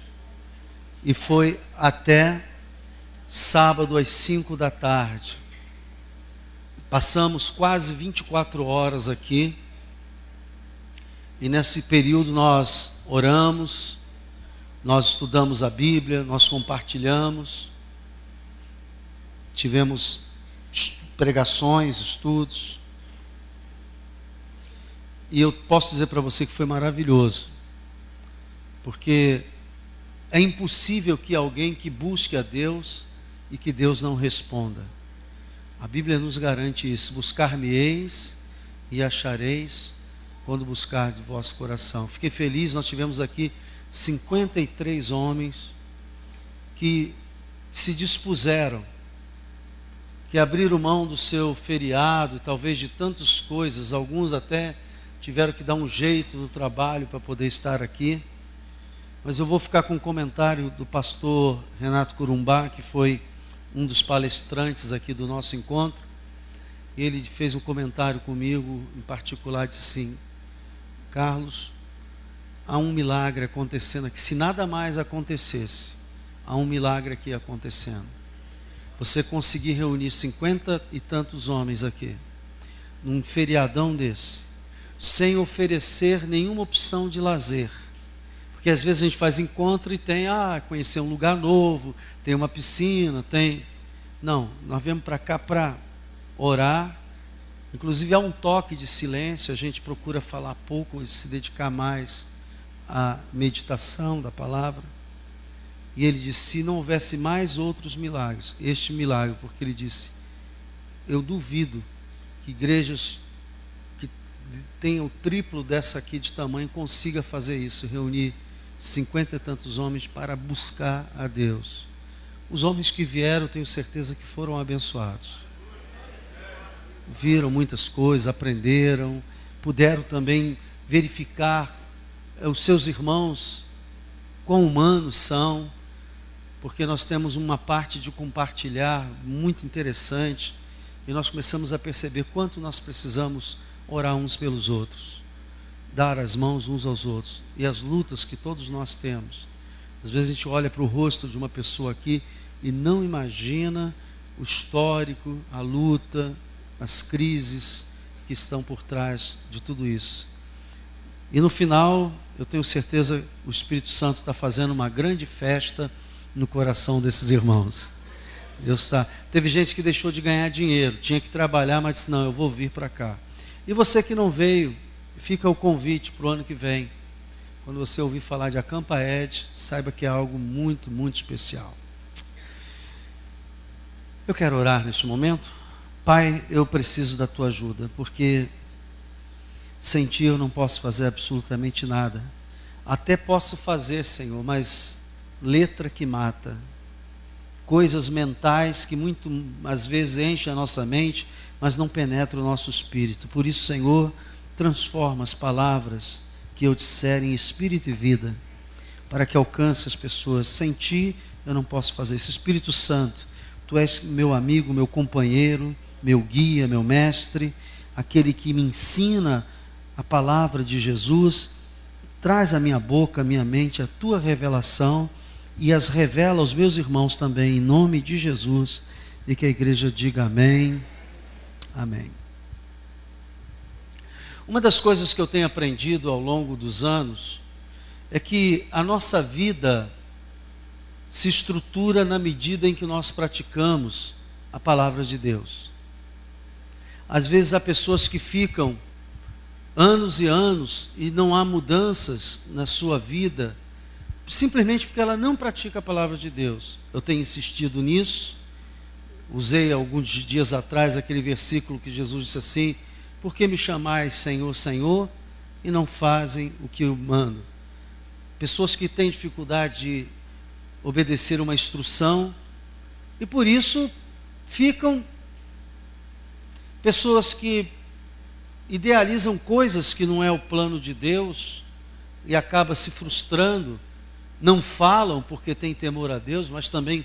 e foi até sábado às 17h. Passamos quase 24 horas aqui. E nesse período nós oramos, nós estudamos a Bíblia, nós compartilhamos, tivemos pregações, estudos. E eu posso dizer para você que foi maravilhoso, porque é impossível que alguém que busque a Deus e que Deus não responda. A Bíblia nos garante isso: buscar-me-eis e achareis quando buscar de vosso coração. Fiquei feliz, nós tivemos aqui 53 homens que se dispuseram, que abriram mão do seu feriado, talvez de tantas coisas, alguns até tiveram que dar um jeito no trabalho para poder estar aqui. Mas eu vou ficar com um comentário do pastor Renato Curumbá, que foi um dos palestrantes aqui do nosso encontro. Ele fez um comentário comigo, em particular, disse assim: Carlos, há um milagre acontecendo aqui. Se nada mais acontecesse, há um milagre aqui acontecendo. Você conseguir reunir 50 e tantos homens aqui, num feriadão desse, sem oferecer nenhuma opção de lazer. Porque às vezes a gente faz encontro e tem, conhecer um lugar novo, tem uma piscina, tem... Não, nós viemos para cá para orar. Inclusive há um toque de silêncio, a gente procura falar pouco e se dedicar mais à meditação da palavra. E ele disse: se não houvesse mais outros milagres, este milagre, porque ele disse: eu duvido que igrejas que tenham o triplo dessa aqui de tamanho consiga fazer isso, reunir 50 e tantos homens para buscar a Deus. Os homens que vieram, tenho certeza que foram abençoados. Viram muitas coisas, aprenderam, puderam também verificar os seus irmãos, quão humanos são, porque nós temos uma parte de compartilhar muito interessante, e nós começamos a perceber quanto nós precisamos orar uns pelos outros, dar as mãos uns aos outros, e as lutas que todos nós temos. Às vezes a gente olha para o rosto de uma pessoa aqui e não imagina o histórico, a luta, as crises que estão por trás de tudo isso. E no final, eu tenho certeza, o Espírito Santo está fazendo uma grande festa no coração desses irmãos. Deus está. Teve gente que deixou de ganhar dinheiro, tinha que trabalhar, mas disse, não, eu vou vir para cá. E você que não veio, fica o convite para o ano que vem. Quando você ouvir falar de Acampa Ed, saiba que é algo muito, muito especial. Eu quero orar neste momento. Pai, eu preciso da tua ajuda, porque sem ti eu não posso fazer absolutamente nada. Até posso fazer, Senhor, mas letra que mata. Coisas mentais que muito às vezes enchem a nossa mente, mas não penetram o nosso espírito. Por isso, Senhor, transforma as palavras que eu disser em espírito e vida, para que alcance as pessoas. Sem ti eu não posso fazer isso. Espírito Santo, tu és meu amigo, meu companheiro, meu guia, meu mestre, aquele que me ensina a palavra de Jesus. Traz à minha boca, à minha mente, a tua revelação e as revela aos meus irmãos também, em nome de Jesus. E que a igreja diga amém, amém. Uma das coisas que eu tenho aprendido ao longo dos anos é que a nossa vida se estrutura na medida em que nós praticamos a palavra de Deus. Às vezes há pessoas que ficam anos e anos e não há mudanças na sua vida, simplesmente porque ela não pratica a palavra de Deus. Eu tenho insistido nisso. Usei alguns dias atrás aquele versículo que Jesus disse assim: por que me chamais Senhor, Senhor, e não fazem o que eu mando? Pessoas que têm dificuldade de obedecer uma instrução e por isso ficam. Pessoas que idealizam coisas que não é o plano de Deus e acabam se frustrando, não falam porque têm temor a Deus, mas também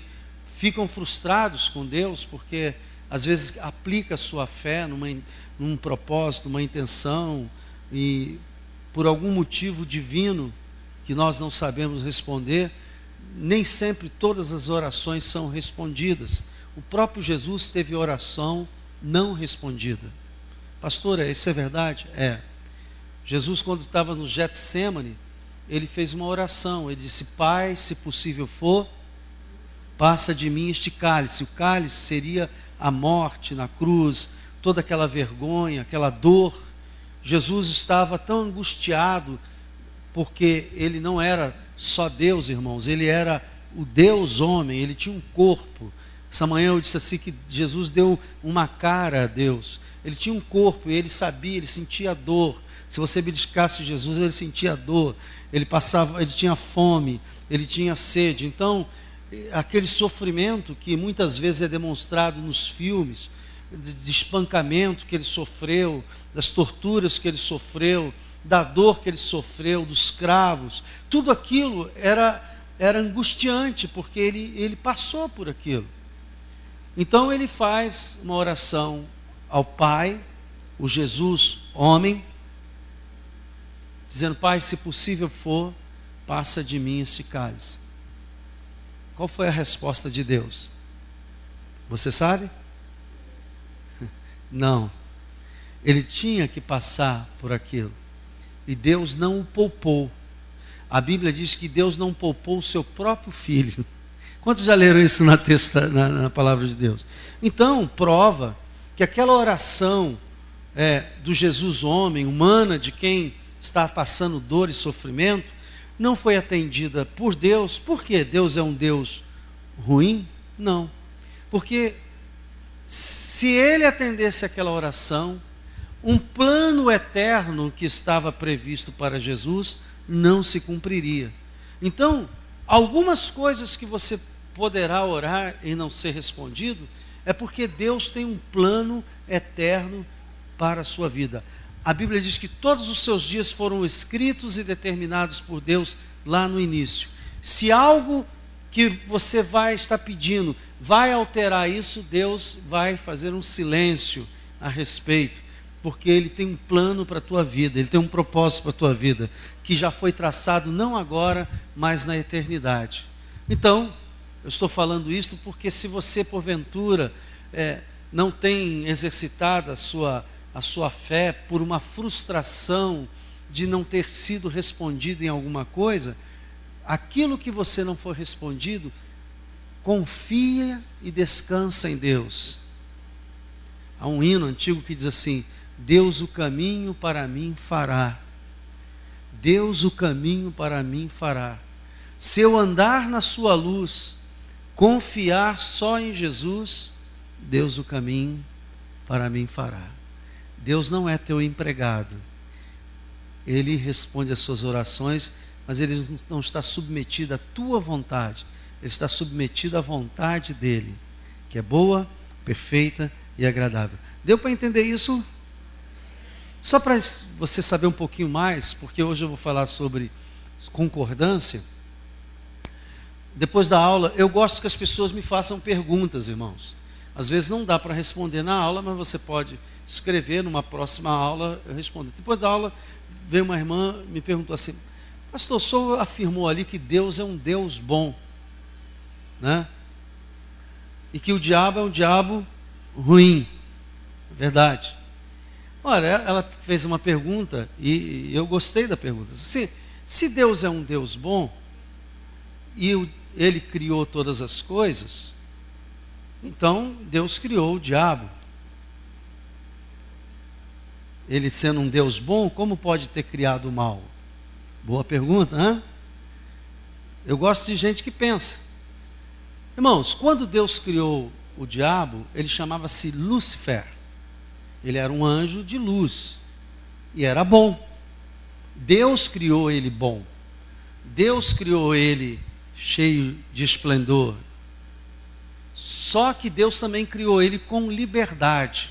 ficam frustrados com Deus porque às vezes aplica a sua fé num propósito, numa intenção, e por algum motivo divino que nós não sabemos responder, nem sempre todas as orações são respondidas. O próprio Jesus teve oração não respondida. Pastora, isso é verdade? É. Jesus, quando estava no Getsemane, ele fez uma oração. Ele disse: Pai, se possível for, passa de mim este cálice. O cálice seria a morte na cruz, toda aquela vergonha, aquela dor. Jesus estava tão angustiado, porque ele não era só Deus, irmãos, ele era o Deus homem, ele tinha um corpo. Essa manhã eu disse assim que Jesus deu uma cara a Deus. Ele tinha um corpo e ele sabia, ele sentia dor. Se você beliscasse Jesus, ele sentia dor. Ele tinha fome, ele tinha sede. Então, aquele sofrimento que muitas vezes é demonstrado nos filmes, de espancamento que ele sofreu, das torturas que ele sofreu, da dor que ele sofreu, dos cravos, tudo aquilo era angustiante, porque ele passou por aquilo. Então ele faz uma oração ao Pai, o Jesus homem, dizendo: Pai, se possível for, passa de mim este cálice. Qual foi a resposta de Deus? Você sabe? Não. Ele tinha que passar por aquilo. E Deus não o poupou. A Bíblia diz que Deus não poupou o seu próprio filho. Quantos já leram isso na palavra de Deus? Então, prova que aquela oração do Jesus homem, humana, de quem está passando dor e sofrimento, não foi atendida por Deus. Por quê? Deus é um Deus ruim? Não. Porque Se ele atendesse aquela oração, um plano eterno que estava previsto para Jesus não se cumpriria. Então, algumas coisas que você poderá orar e não ser respondido, é porque Deus tem um plano eterno para a sua vida. A Bíblia diz que todos os seus dias foram escritos e determinados por Deus lá no início. Se algo que você vai estar pedindo vai alterar isso, Deus vai fazer um silêncio a respeito, porque Ele tem um plano para a tua vida, Ele tem um propósito para a tua vida, que já foi traçado não agora, mas na eternidade. Então, eu estou falando isto porque se você porventura não tem exercitado a sua fé por uma frustração de não ter sido respondido em alguma coisa, aquilo que você não foi respondido, confia e descansa em Deus. Há um hino antigo que diz assim: Deus o caminho para mim fará. Deus o caminho para mim fará. Se eu andar na sua luz, confiar só em Jesus, Deus o caminho para mim fará. Deus não é teu empregado. Ele responde às suas orações, mas Ele não está submetido à tua vontade. Ele está submetido à vontade dEle, que é boa, perfeita e agradável. Deu para entender isso? Só para você saber um pouquinho mais, porque hoje eu vou falar sobre concordância. Depois da aula, eu gosto que as pessoas me façam perguntas, irmãos. Às vezes não dá para responder na aula, mas você pode escrever numa próxima aula, eu respondo. Depois da aula, veio uma irmã, me perguntou assim: pastor, o senhor afirmou ali que Deus é um Deus bom, né? E que o diabo é um diabo ruim. Verdade. Olha, ela fez uma pergunta e eu gostei da pergunta. Se Deus é um Deus bom e Ele criou todas as coisas, então Deus criou o diabo. Ele sendo um Deus bom, como pode ter criado o mal? Boa pergunta, hein? Eu gosto de gente que pensa. Irmãos, quando Deus criou o diabo, ele chamava-se Lúcifer. Ele era um anjo de luz e era bom. Deus criou ele bom. Deus criou ele cheio de esplendor. Só que Deus também criou ele com liberdade.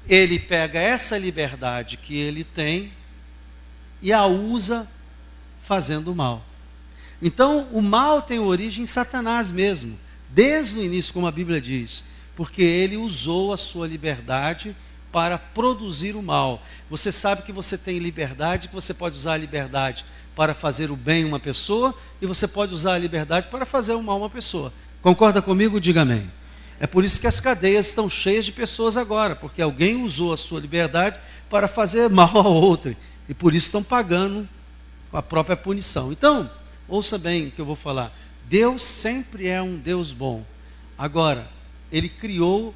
Ele pega essa liberdade que ele tem e a usa fazendo mal. Então, o mal tem origem em Satanás mesmo, desde o início, como a Bíblia diz, porque ele usou a sua liberdade para produzir o mal. Você sabe que você tem liberdade, que você pode usar a liberdade para fazer o bem a uma pessoa, e você pode usar a liberdade para fazer o mal a uma pessoa. Concorda comigo? Diga amém. É por isso que as cadeias estão cheias de pessoas agora, porque alguém usou a sua liberdade para fazer mal a outra, e por isso estão pagando com a própria punição. Então, ouça bem o que eu vou falar. Deus sempre é um Deus bom. Agora, Ele criou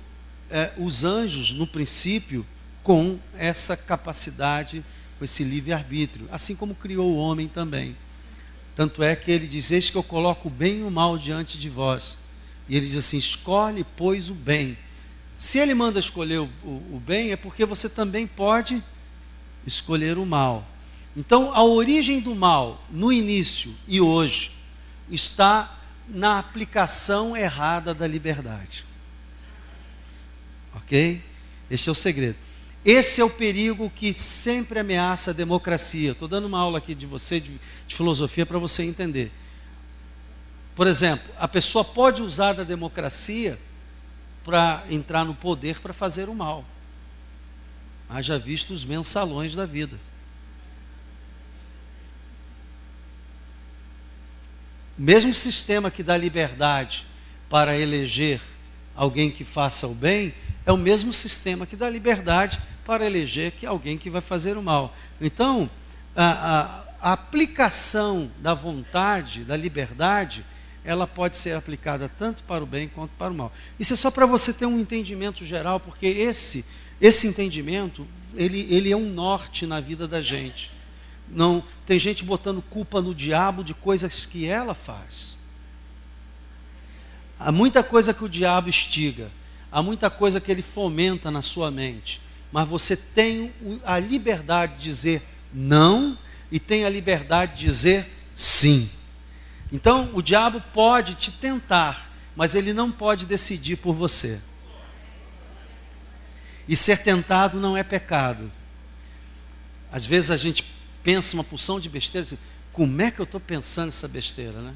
os anjos no princípio com essa capacidade, com esse livre-arbítrio, assim como criou o homem também. Tanto é que Ele diz: eis que eu coloco o bem e o mal diante de vós. E Ele diz assim: escolhe, pois, o bem. Se Ele manda escolher o bem, é porque você também pode escolher o mal. Então, a origem do mal, no início e hoje, está na aplicação errada da liberdade. Ok? Esse é o segredo. Esse é o perigo que sempre ameaça a democracia. Estou dando uma aula aqui de filosofia para você entender. Por exemplo, a pessoa pode usar da democracia para entrar no poder para fazer o mal. Haja visto os mensalões da vida. O mesmo sistema que dá liberdade para eleger alguém que faça o bem, é o mesmo sistema que dá liberdade para eleger alguém que vai fazer o mal. Então, a aplicação da vontade, da liberdade, ela pode ser aplicada tanto para o bem quanto para o mal. Isso é só para você ter um entendimento geral, porque esse entendimento, ele é um norte na vida da gente. Não, tem gente botando culpa no diabo de coisas que ela faz. Há muita coisa que o diabo instiga, há muita coisa que ele fomenta na sua mente, mas você tem a liberdade de dizer não e tem a liberdade de dizer sim. Então, o diabo pode te tentar, mas ele não pode decidir por você. E ser tentado não é pecado. Às vezes a gente pensa uma porção de besteira, assim, como é que eu estou pensando essa besteira, né?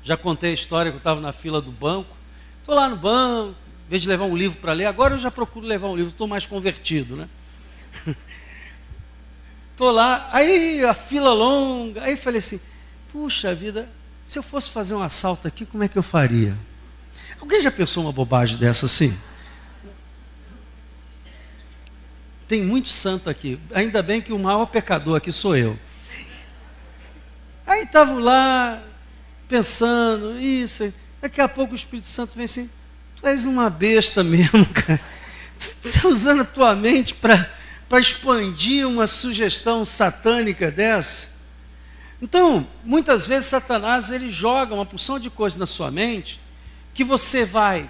Já contei a história que eu estava na fila do banco, estou lá no banco, em vez de levar um livro para ler, agora eu já procuro levar um livro, estou mais convertido, né? Estou lá, aí a fila longa, aí falei assim, puxa vida, se eu fosse fazer um assalto aqui, como é que eu faria? Alguém já pensou uma bobagem dessa assim? Tem muito santo aqui, ainda bem que o maior pecador aqui sou eu. Aí estava lá, pensando, isso, daqui a pouco o Espírito Santo vem assim, tu és uma besta mesmo, cara. Você está usando a tua mente para expandir uma sugestão satânica dessa? Então, muitas vezes Satanás ele joga uma porção de coisas na sua mente que você vai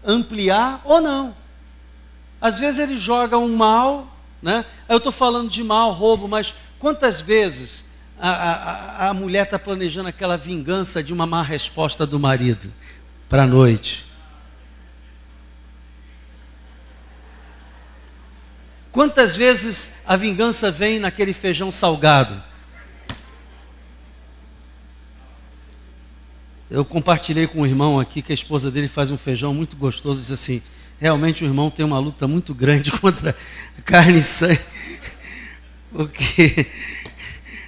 ampliar ou não. Às vezes ele joga um mal, né? Eu estou falando de mal, roubo, mas quantas vezes a mulher está planejando aquela vingança de uma má resposta do marido para a noite? Quantas vezes a vingança vem naquele feijão salgado? Eu compartilhei com um irmão aqui que a esposa dele faz um feijão muito gostoso, diz assim, realmente o irmão tem uma luta muito grande contra a carne e sangue, porque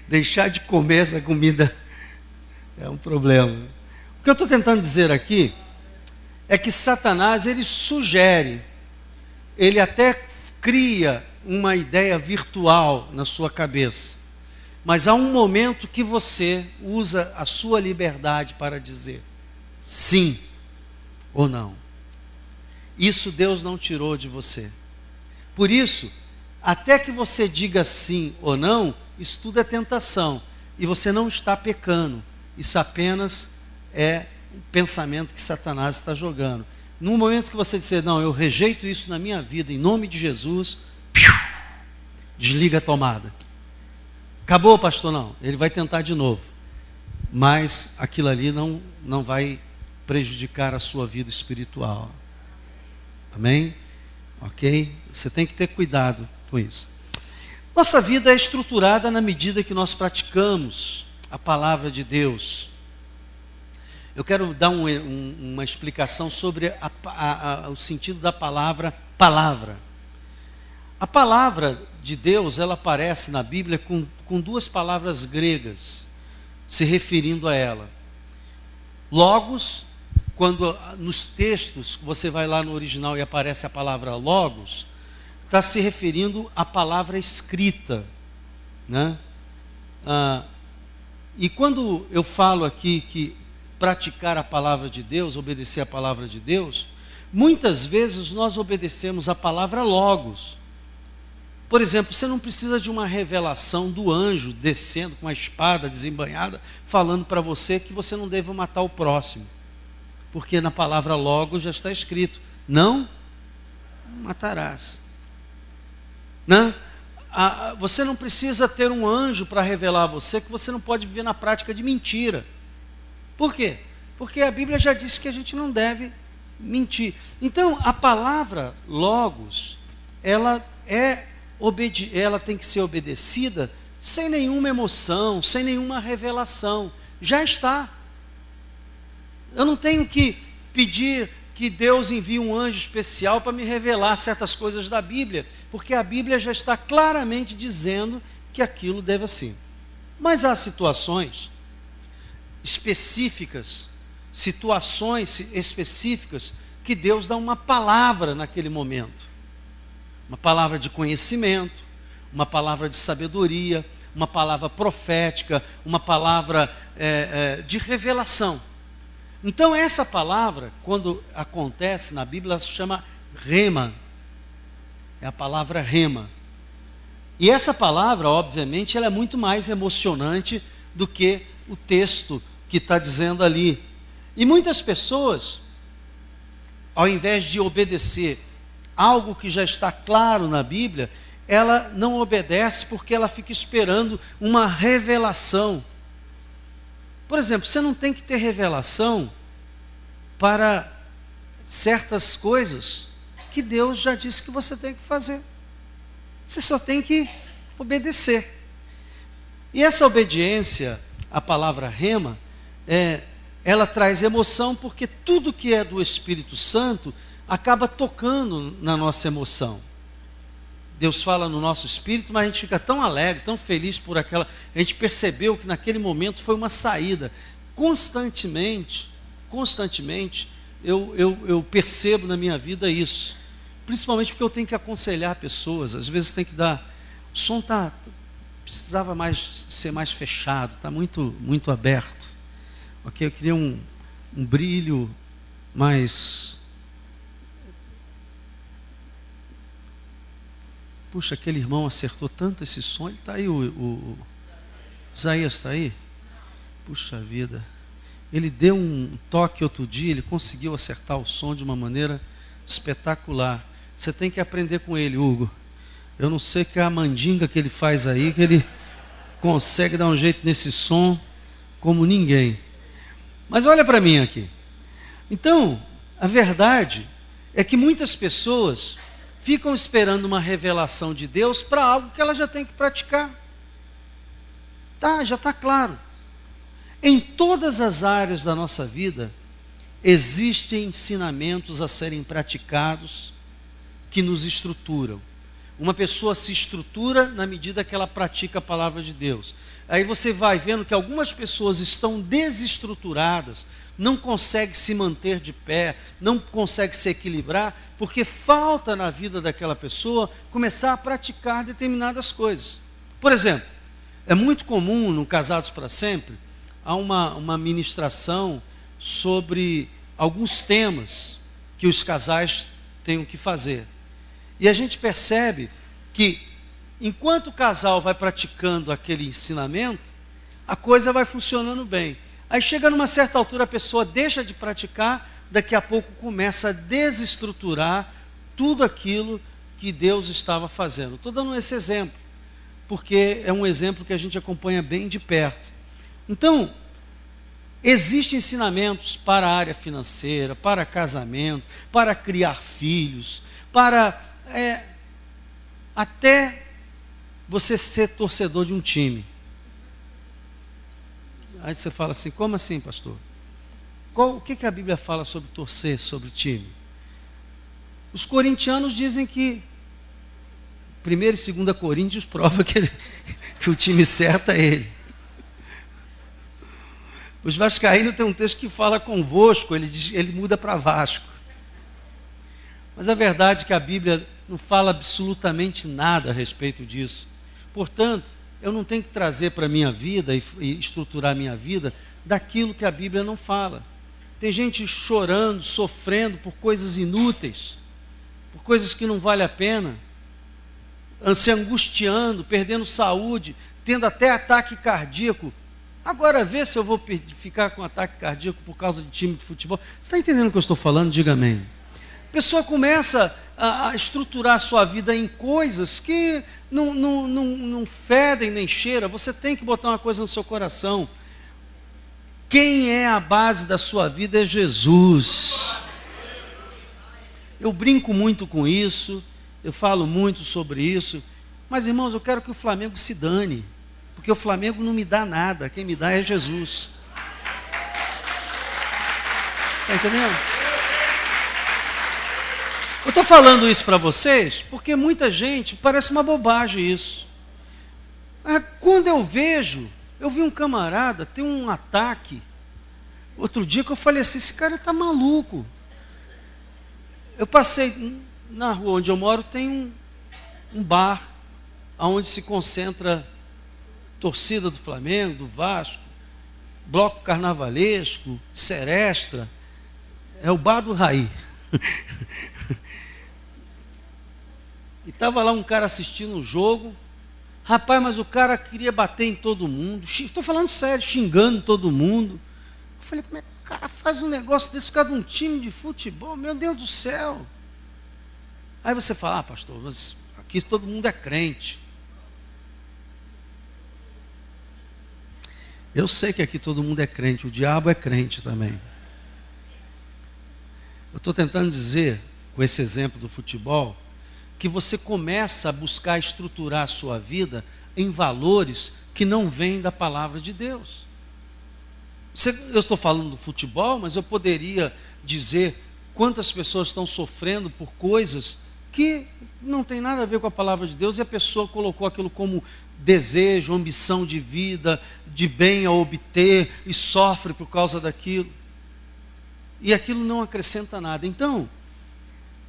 deixar de comer essa comida é um problema. O que eu estou tentando dizer aqui é que Satanás, ele sugere, ele até cria uma ideia virtual na sua cabeça, mas há um momento que você usa a sua liberdade para dizer sim ou não. Isso Deus não tirou de você. Por isso, até que você diga sim ou não, isso tudo é tentação. E você não está pecando. Isso apenas é um pensamento que Satanás está jogando. No momento que você disser, não, eu rejeito isso na minha vida, em nome de Jesus, desliga a tomada. Acabou, pastor? Não. Ele vai tentar de novo. Mas aquilo ali não vai prejudicar a sua vida espiritual. Amém? Ok? Você tem que ter cuidado com isso. Nossa vida é estruturada na medida que nós praticamos a palavra de Deus. Eu quero dar uma explicação sobre o sentido da palavra palavra. A palavra de Deus, ela aparece na Bíblia com duas palavras gregas, se referindo a ela. Logos, quando nos textos, você vai lá no original e aparece a palavra logos, está se referindo à palavra escrita, né? E quando eu falo aqui que praticar a palavra de Deus, obedecer a palavra de Deus, muitas vezes nós obedecemos a palavra logos. Por exemplo, você não precisa de uma revelação do anjo descendo com a espada desembainhada, falando para você que você não deve matar o próximo. Porque na palavra logos já está escrito, não matarás. Né? Você não precisa ter um anjo para revelar a você que você não pode viver na prática de mentira. Por quê? Porque a Bíblia já disse que a gente não deve mentir. Então, a palavra logos, ela tem que ser obedecida sem nenhuma emoção, sem nenhuma revelação. Já está. Eu não tenho que pedir que Deus envie um anjo especial para me revelar certas coisas da Bíblia, porque a Bíblia já está claramente dizendo que aquilo deve ser. Mas há situações específicas, que Deus dá uma palavra naquele momento. Uma palavra de conhecimento, uma palavra de sabedoria, uma palavra profética, uma palavra de revelação. Então essa palavra, quando acontece na Bíblia, ela se chama rema. É a palavra rema. E essa palavra, obviamente, ela é muito mais emocionante do que o texto que está dizendo ali. E muitas pessoas, ao invés de obedecer algo que já está claro na Bíblia, ela não obedece porque ela fica esperando uma revelação. Por exemplo, você não tem que ter revelação para certas coisas que Deus já disse que você tem que fazer. Você só tem que obedecer. E essa obediência, a palavra rema, ela traz emoção, porque tudo que é do Espírito Santo acaba tocando na nossa emoção. Deus fala no nosso espírito, mas a gente fica tão alegre, tão feliz por aquela... A gente percebeu que naquele momento foi uma saída. Constantemente, eu percebo na minha vida isso. Principalmente porque eu tenho que aconselhar pessoas. Às vezes tem que dar... O som precisava ser mais fechado, está muito aberto. Ok? Eu queria um brilho mais... Puxa, aquele irmão acertou tanto esse som. Ele está aí, o Isaías está aí? Puxa vida. Ele deu um toque outro dia, ele conseguiu acertar o som de uma maneira espetacular. Você tem que aprender com ele, Hugo. Eu não sei que é a mandinga que ele faz aí, que ele consegue dar um jeito nesse som como ninguém. Mas olha para mim aqui. Então, a verdade é que muitas pessoas ficam esperando uma revelação de Deus para algo que ela já tem que praticar. Já está claro. Em todas as áreas da nossa vida, existem ensinamentos a serem praticados que nos estruturam. Uma pessoa se estrutura na medida que ela pratica a palavra de Deus. Aí você vai vendo que algumas pessoas estão desestruturadas, não conseguem se manter de pé, não conseguem se equilibrar, porque falta na vida daquela pessoa começar a praticar determinadas coisas. Por exemplo, é muito comum no Casados para Sempre, há uma ministração sobre alguns temas que os casais têm que fazer. E a gente percebe que, enquanto o casal vai praticando aquele ensinamento, a coisa vai funcionando bem. Aí chega numa certa altura, a pessoa deixa de praticar, daqui a pouco começa a desestruturar tudo aquilo que Deus estava fazendo. Estou dando esse exemplo, porque é um exemplo que a gente acompanha bem de perto. Então, existem ensinamentos para a área financeira, para casamento, para criar filhos, para até você ser torcedor de um time. Aí você fala assim, como assim, pastor? O que a Bíblia fala sobre torcer, sobre time? Os corintianos dizem que 1 e 2 Coríntios prova que o time certo é ele. Os vascaínos tem um texto que fala convosco, ele muda para Vasco. Mas a verdade é que a Bíblia não fala absolutamente nada a respeito disso. Portanto, eu não tenho que trazer para a minha vida e estruturar a minha vida daquilo que a Bíblia não fala. Tem gente chorando, sofrendo por coisas inúteis, por coisas que não valem a pena, se angustiando, perdendo saúde, tendo até ataque cardíaco. Agora vê se eu vou ficar com ataque cardíaco por causa de time de futebol. Você está entendendo o que eu estou falando? Diga amém. A pessoa começa a estruturar a sua vida em coisas que não fedem nem cheiram. Você tem que botar uma coisa no seu coração. Quem é a base da sua vida é Jesus. Eu brinco muito com isso, eu falo muito sobre isso, mas irmãos, eu quero que o Flamengo se dane, porque o Flamengo não me dá nada, quem me dá é Jesus. Está entendendo? Eu estou falando isso para vocês porque muita gente, parece uma bobagem isso. Quando eu vi um camarada ter um ataque, outro dia que eu falei assim, esse cara está maluco. Eu passei, na rua onde eu moro tem um bar, onde se concentra torcida do Flamengo, do Vasco, bloco carnavalesco, seresta, é o bar do Raí. E estava lá um cara assistindo o jogo, rapaz, mas o cara queria bater em todo mundo, estou falando sério, xingando todo mundo. Eu falei, cara faz um negócio desse, ficar de um time de futebol, meu Deus do céu. Aí você fala, pastor, mas aqui todo mundo é crente. Eu sei que aqui todo mundo é crente, o diabo é crente também. Eu estou tentando dizer, com esse exemplo do futebol, que você começa a buscar estruturar a sua vida em valores que não vêm da palavra de Deus. Eu estou falando do futebol, mas eu poderia dizer quantas pessoas estão sofrendo por coisas que não tem nada a ver com a palavra de Deus, e a pessoa colocou aquilo como desejo, ambição de vida, de bem a obter, e sofre por causa daquilo. E aquilo não acrescenta nada. Então,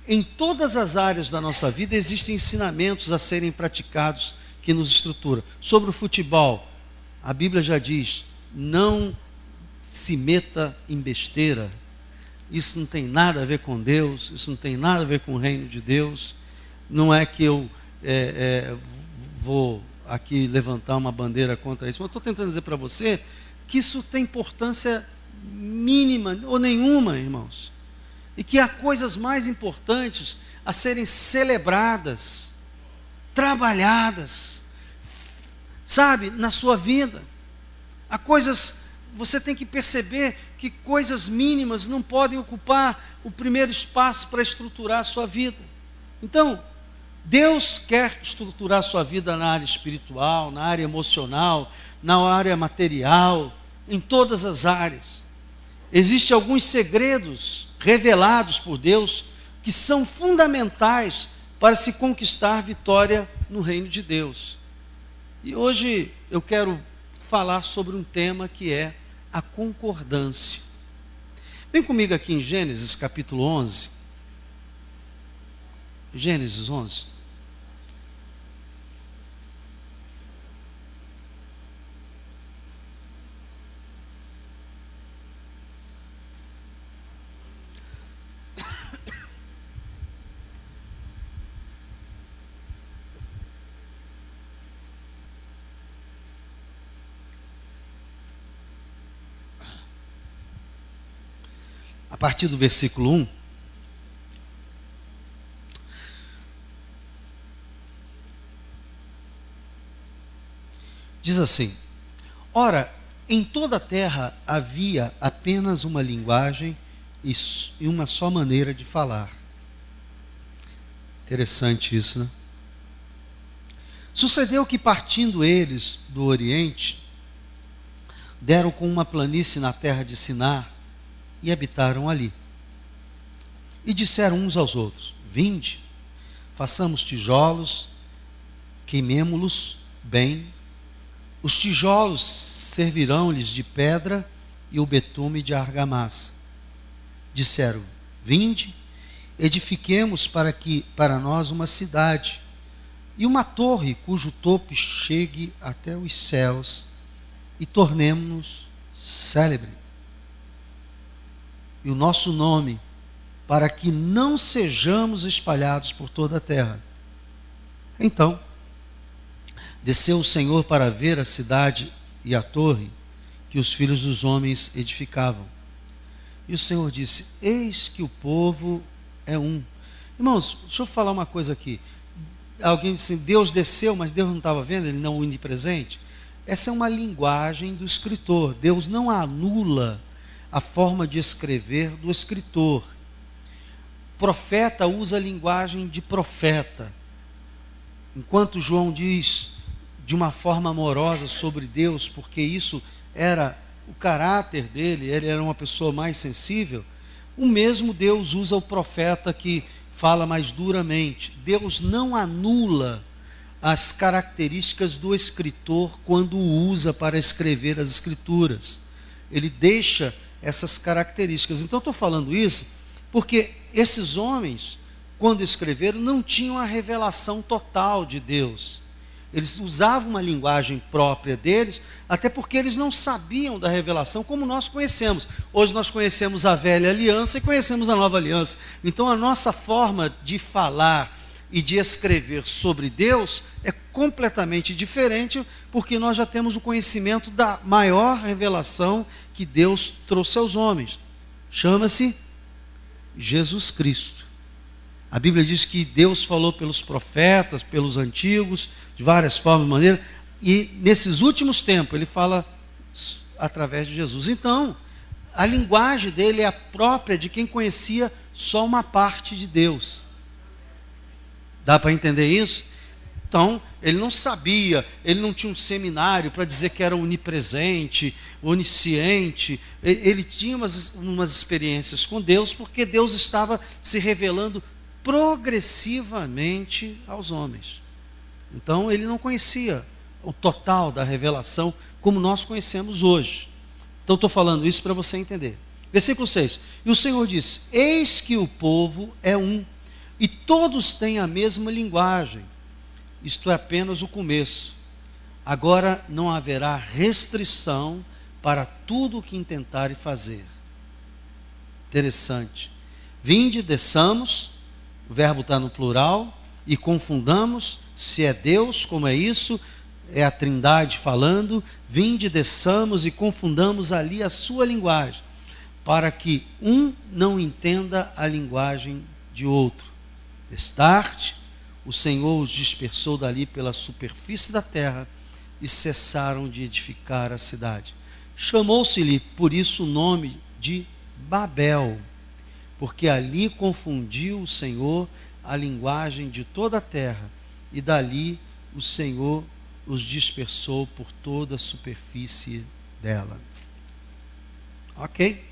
em todas as áreas da nossa vida existem ensinamentos a serem praticados que nos estruturam. Sobre o futebol, a Bíblia já diz, não se meta em besteira. Isso não tem nada a ver com Deus, isso não tem nada a ver com o reino de Deus. Não é que eu vou aqui levantar uma bandeira contra isso, mas eu estou tentando dizer para você que isso tem importância mínima ou nenhuma, irmãos. E que há coisas mais importantes a serem celebradas, trabalhadas, sabe, na sua vida. Há coisas, você tem que perceber que coisas mínimas não podem ocupar o primeiro espaço para estruturar a sua vida. Então, Deus quer estruturar a sua vida na área espiritual, na área emocional, na área material, em todas as áreas. Existem alguns segredos revelados por Deus que são fundamentais para se conquistar vitória no reino de Deus. E hoje eu quero falar sobre um tema que é a concordância. Vem comigo aqui em Gênesis capítulo 11. Gênesis 11. A partir do versículo 1, diz assim: ora, em toda a terra havia apenas uma linguagem e uma só maneira de falar. Interessante isso, né? Sucedeu que, partindo eles do Oriente, deram com uma planície na terra de Sinar, e habitaram ali. E disseram uns aos outros: vinde, façamos tijolos, queimemo-los bem. Os tijolos servirão-lhes de pedra e o betume de argamassa. Disseram: vinde, edifiquemos para nós uma cidade e uma torre cujo topo chegue até os céus, e tornemo-nos célebres. E o nosso nome, para que não sejamos espalhados por toda a terra. Então, desceu o Senhor para ver a cidade e a torre que os filhos dos homens edificavam. E o Senhor disse: eis que o povo é um. Irmãos, deixa eu falar uma coisa aqui. Alguém disse assim: Deus desceu, mas Deus não estava vendo, ele não onipresente. Essa é uma linguagem do escritor. Deus não anula a forma de escrever do escritor. Profeta usa a linguagem de profeta. Enquanto João diz de uma forma amorosa sobre Deus, porque isso era o caráter dele, ele era uma pessoa mais sensível, o mesmo Deus usa o profeta que fala mais duramente. Deus não anula as características do escritor quando o usa para escrever as escrituras. Ele deixa essas características. Então eu estou falando isso porque esses homens, quando escreveram, não tinham a revelação total de Deus. Eles usavam uma linguagem própria deles, até porque eles não sabiam da revelação como nós conhecemos. Hoje nós conhecemos a velha aliança e conhecemos a nova aliança. Então a nossa forma de falar e de escrever sobre Deus é completamente diferente, porque nós já temos o conhecimento da maior revelação que Deus trouxe aos homens. Chama-se Jesus Cristo. A Bíblia diz que Deus falou pelos profetas, pelos antigos, de várias formas e maneiras, e nesses últimos tempos Ele fala através de Jesus. Então, a linguagem dele é a própria de quem conhecia só uma parte de Deus. Dá para entender isso? Então, ele não sabia, ele não tinha um seminário para dizer que era onipresente, onisciente. Ele tinha umas experiências com Deus, porque Deus estava se revelando progressivamente aos homens. Então, ele não conhecia o total da revelação como nós conhecemos hoje. Então, estou falando isso para você entender. Versículo 6. E o Senhor disse: eis que o povo é um, e todos têm a mesma linguagem. Isto é apenas o começo. Agora não haverá restrição para tudo o que intentarem fazer. Interessante. Vinde, desçamos, o verbo está no plural, e confundamos, se é Deus, como é isso, é a Trindade falando. Vinde, desçamos e confundamos ali a sua linguagem, para que um não entenda a linguagem de outro. Destarte, o Senhor os dispersou dali pela superfície da terra e cessaram de edificar a cidade. Chamou-se-lhe por isso o nome de Babel, porque ali confundiu o Senhor a linguagem de toda a terra, e dali o Senhor os dispersou por toda a superfície dela. Ok?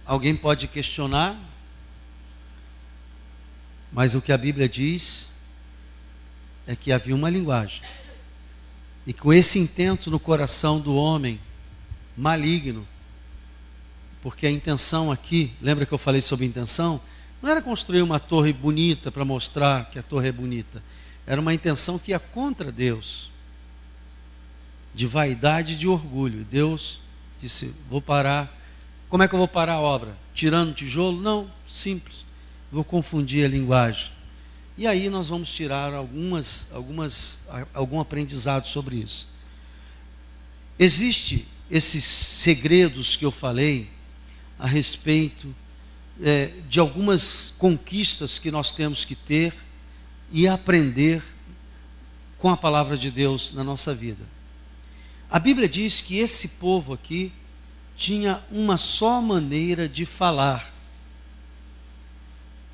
Alguém pode questionar, mas o que a Bíblia diz é que havia uma linguagem, e com esse intento no coração do homem maligno, porque a intenção aqui, lembra que eu falei sobre intenção? Não era construir uma torre bonita para mostrar que a torre é bonita, era uma intenção que ia contra Deus, de vaidade e de orgulho. Deus disse: vou parar. Como é que eu vou parar a obra? Tirando tijolo? Não, simples. Vou confundir a linguagem. E aí nós vamos tirar algum aprendizado sobre isso. Existem esses segredos que eu falei a respeito de algumas conquistas que nós temos que ter e aprender com a palavra de Deus na nossa vida. A Bíblia diz que esse povo aqui tinha uma só maneira de falar.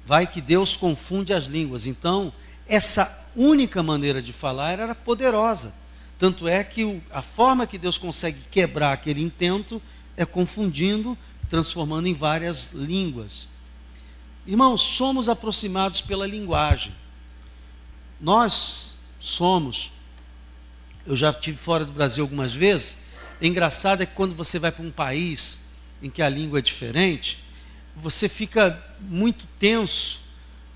Vai que Deus confunde as línguas. Então, essa única maneira de falar era poderosa. Tanto é que a forma que Deus consegue quebrar aquele intento é confundindo, transformando em várias línguas. Irmãos, somos aproximados pela linguagem. Nós somos, eu já estive fora do Brasil algumas vezes. Engraçado é que quando você vai para um país em que a língua é diferente, você fica muito tenso.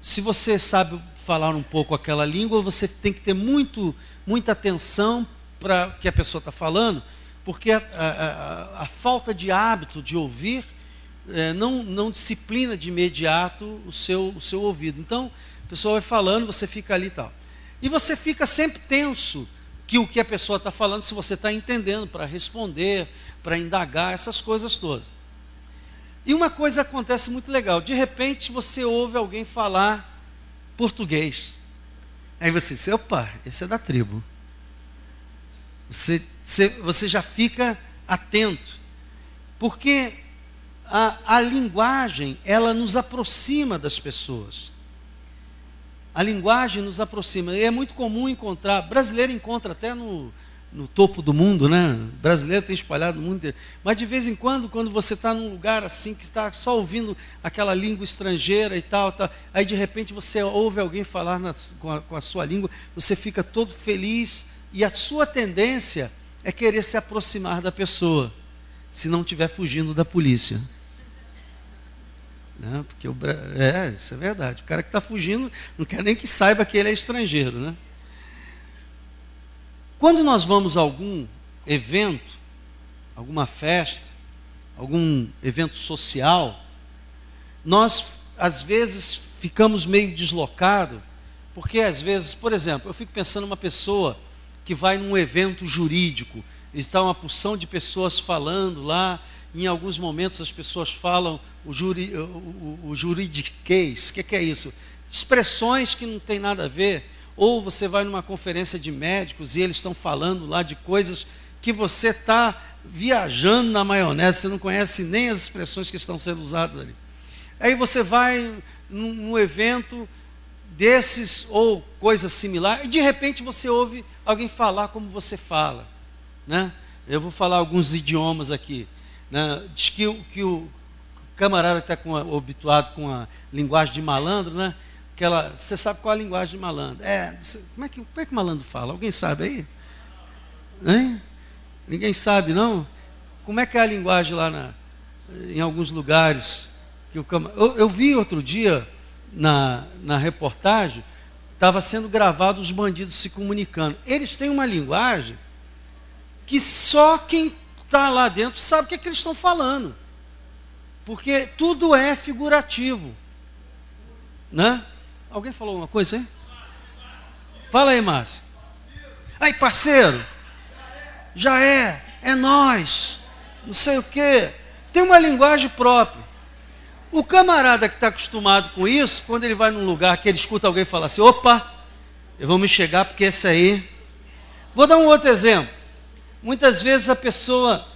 Se você sabe falar um pouco aquela língua, você tem que ter muita atenção para o que a pessoa está falando, porque a falta de hábito de ouvir não disciplina de imediato o seu ouvido. Então, a pessoa vai falando, você fica ali e tal. E você fica sempre tenso que o que a pessoa está falando, se você está entendendo, para responder, para indagar, essas coisas todas. E uma coisa acontece muito legal, de repente você ouve alguém falar português. Aí você diz: opa, esse é da tribo. Você já fica atento, porque a linguagem, ela nos aproxima das pessoas. A linguagem nos aproxima, e é muito comum encontrar, brasileiro encontra até no topo do mundo, né? Brasileiro tem espalhado no mundo inteiro, mas de vez em quando você está num lugar assim, que está só ouvindo aquela língua estrangeira e tal, aí de repente você ouve alguém falar com a sua língua, você fica todo feliz, e a sua tendência é querer se aproximar da pessoa, se não estiver fugindo da polícia. Né? Porque isso é verdade. O cara que está fugindo não quer nem que saiba que ele é estrangeiro, né? Quando nós vamos a algum evento, alguma festa, algum evento social, nós às vezes ficamos meio deslocados Porque às vezes, por exemplo, eu fico pensando numa pessoa que vai num evento jurídico, está uma porção de pessoas falando lá, em alguns momentos as pessoas falam o juridiquês. O que é isso? Expressões que não tem nada a ver. Ou você vai numa conferência de médicos e eles estão falando lá de coisas que você está viajando na maionese, você não conhece nem as expressões que estão sendo usadas ali. Aí você vai num evento desses ou coisa similar, e de repente você ouve alguém falar como você fala, né? Eu vou falar alguns idiomas aqui, né? Diz que o camarada está habituado com a linguagem de malandro, né? Você sabe qual é a linguagem de malandro? Como é que malandro fala? Alguém sabe aí? Hein? Ninguém sabe, não? Como é que é a linguagem lá em alguns lugares? Eu vi outro dia na reportagem, estava sendo gravado os bandidos se comunicando. Eles têm uma linguagem que só quem está lá dentro sabe o que eles estão falando. Porque tudo é figurativo. Né? Alguém falou alguma coisa aí? Fala aí, Márcio. Aí, parceiro, já é nós, não sei o quê. Tem uma linguagem própria. O camarada que está acostumado com isso, quando ele vai num lugar que ele escuta alguém falar assim, opa, eu vou me chegar porque esse aí... Vou dar um outro exemplo. Muitas vezes a pessoa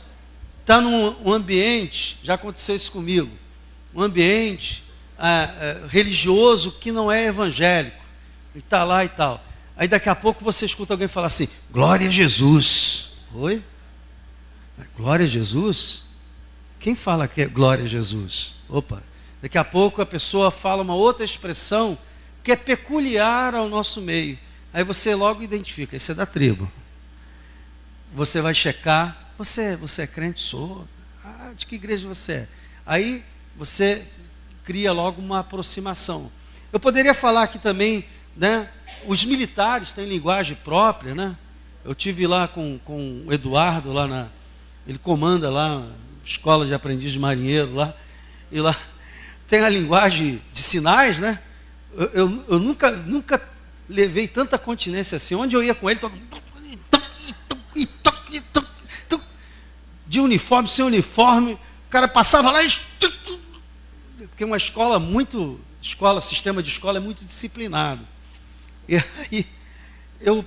está num ambiente, já aconteceu isso comigo, um ambiente religioso que não é evangélico, e está lá e tal. Aí daqui a pouco você escuta alguém falar assim, glória a Jesus. Oi? Glória a Jesus? Quem fala que é glória a Jesus? Opa, daqui a pouco a pessoa fala uma outra expressão que é peculiar ao nosso meio. Aí você logo identifica, isso é da tribo. Você vai checar, você é crente? Sou. De que igreja você é? Aí você cria logo uma aproximação. Eu poderia falar aqui também, né? Os militares têm linguagem própria, né? Eu tive lá com o Eduardo, ele comanda lá a escola de aprendiz de marinheiro lá, e lá tem a linguagem de sinais, né? Eu nunca levei tanta continência assim. Onde eu ia com ele, de uniforme, sem uniforme, o cara passava lá e... Porque uma escola sistema de escola é muito disciplinado. E aí eu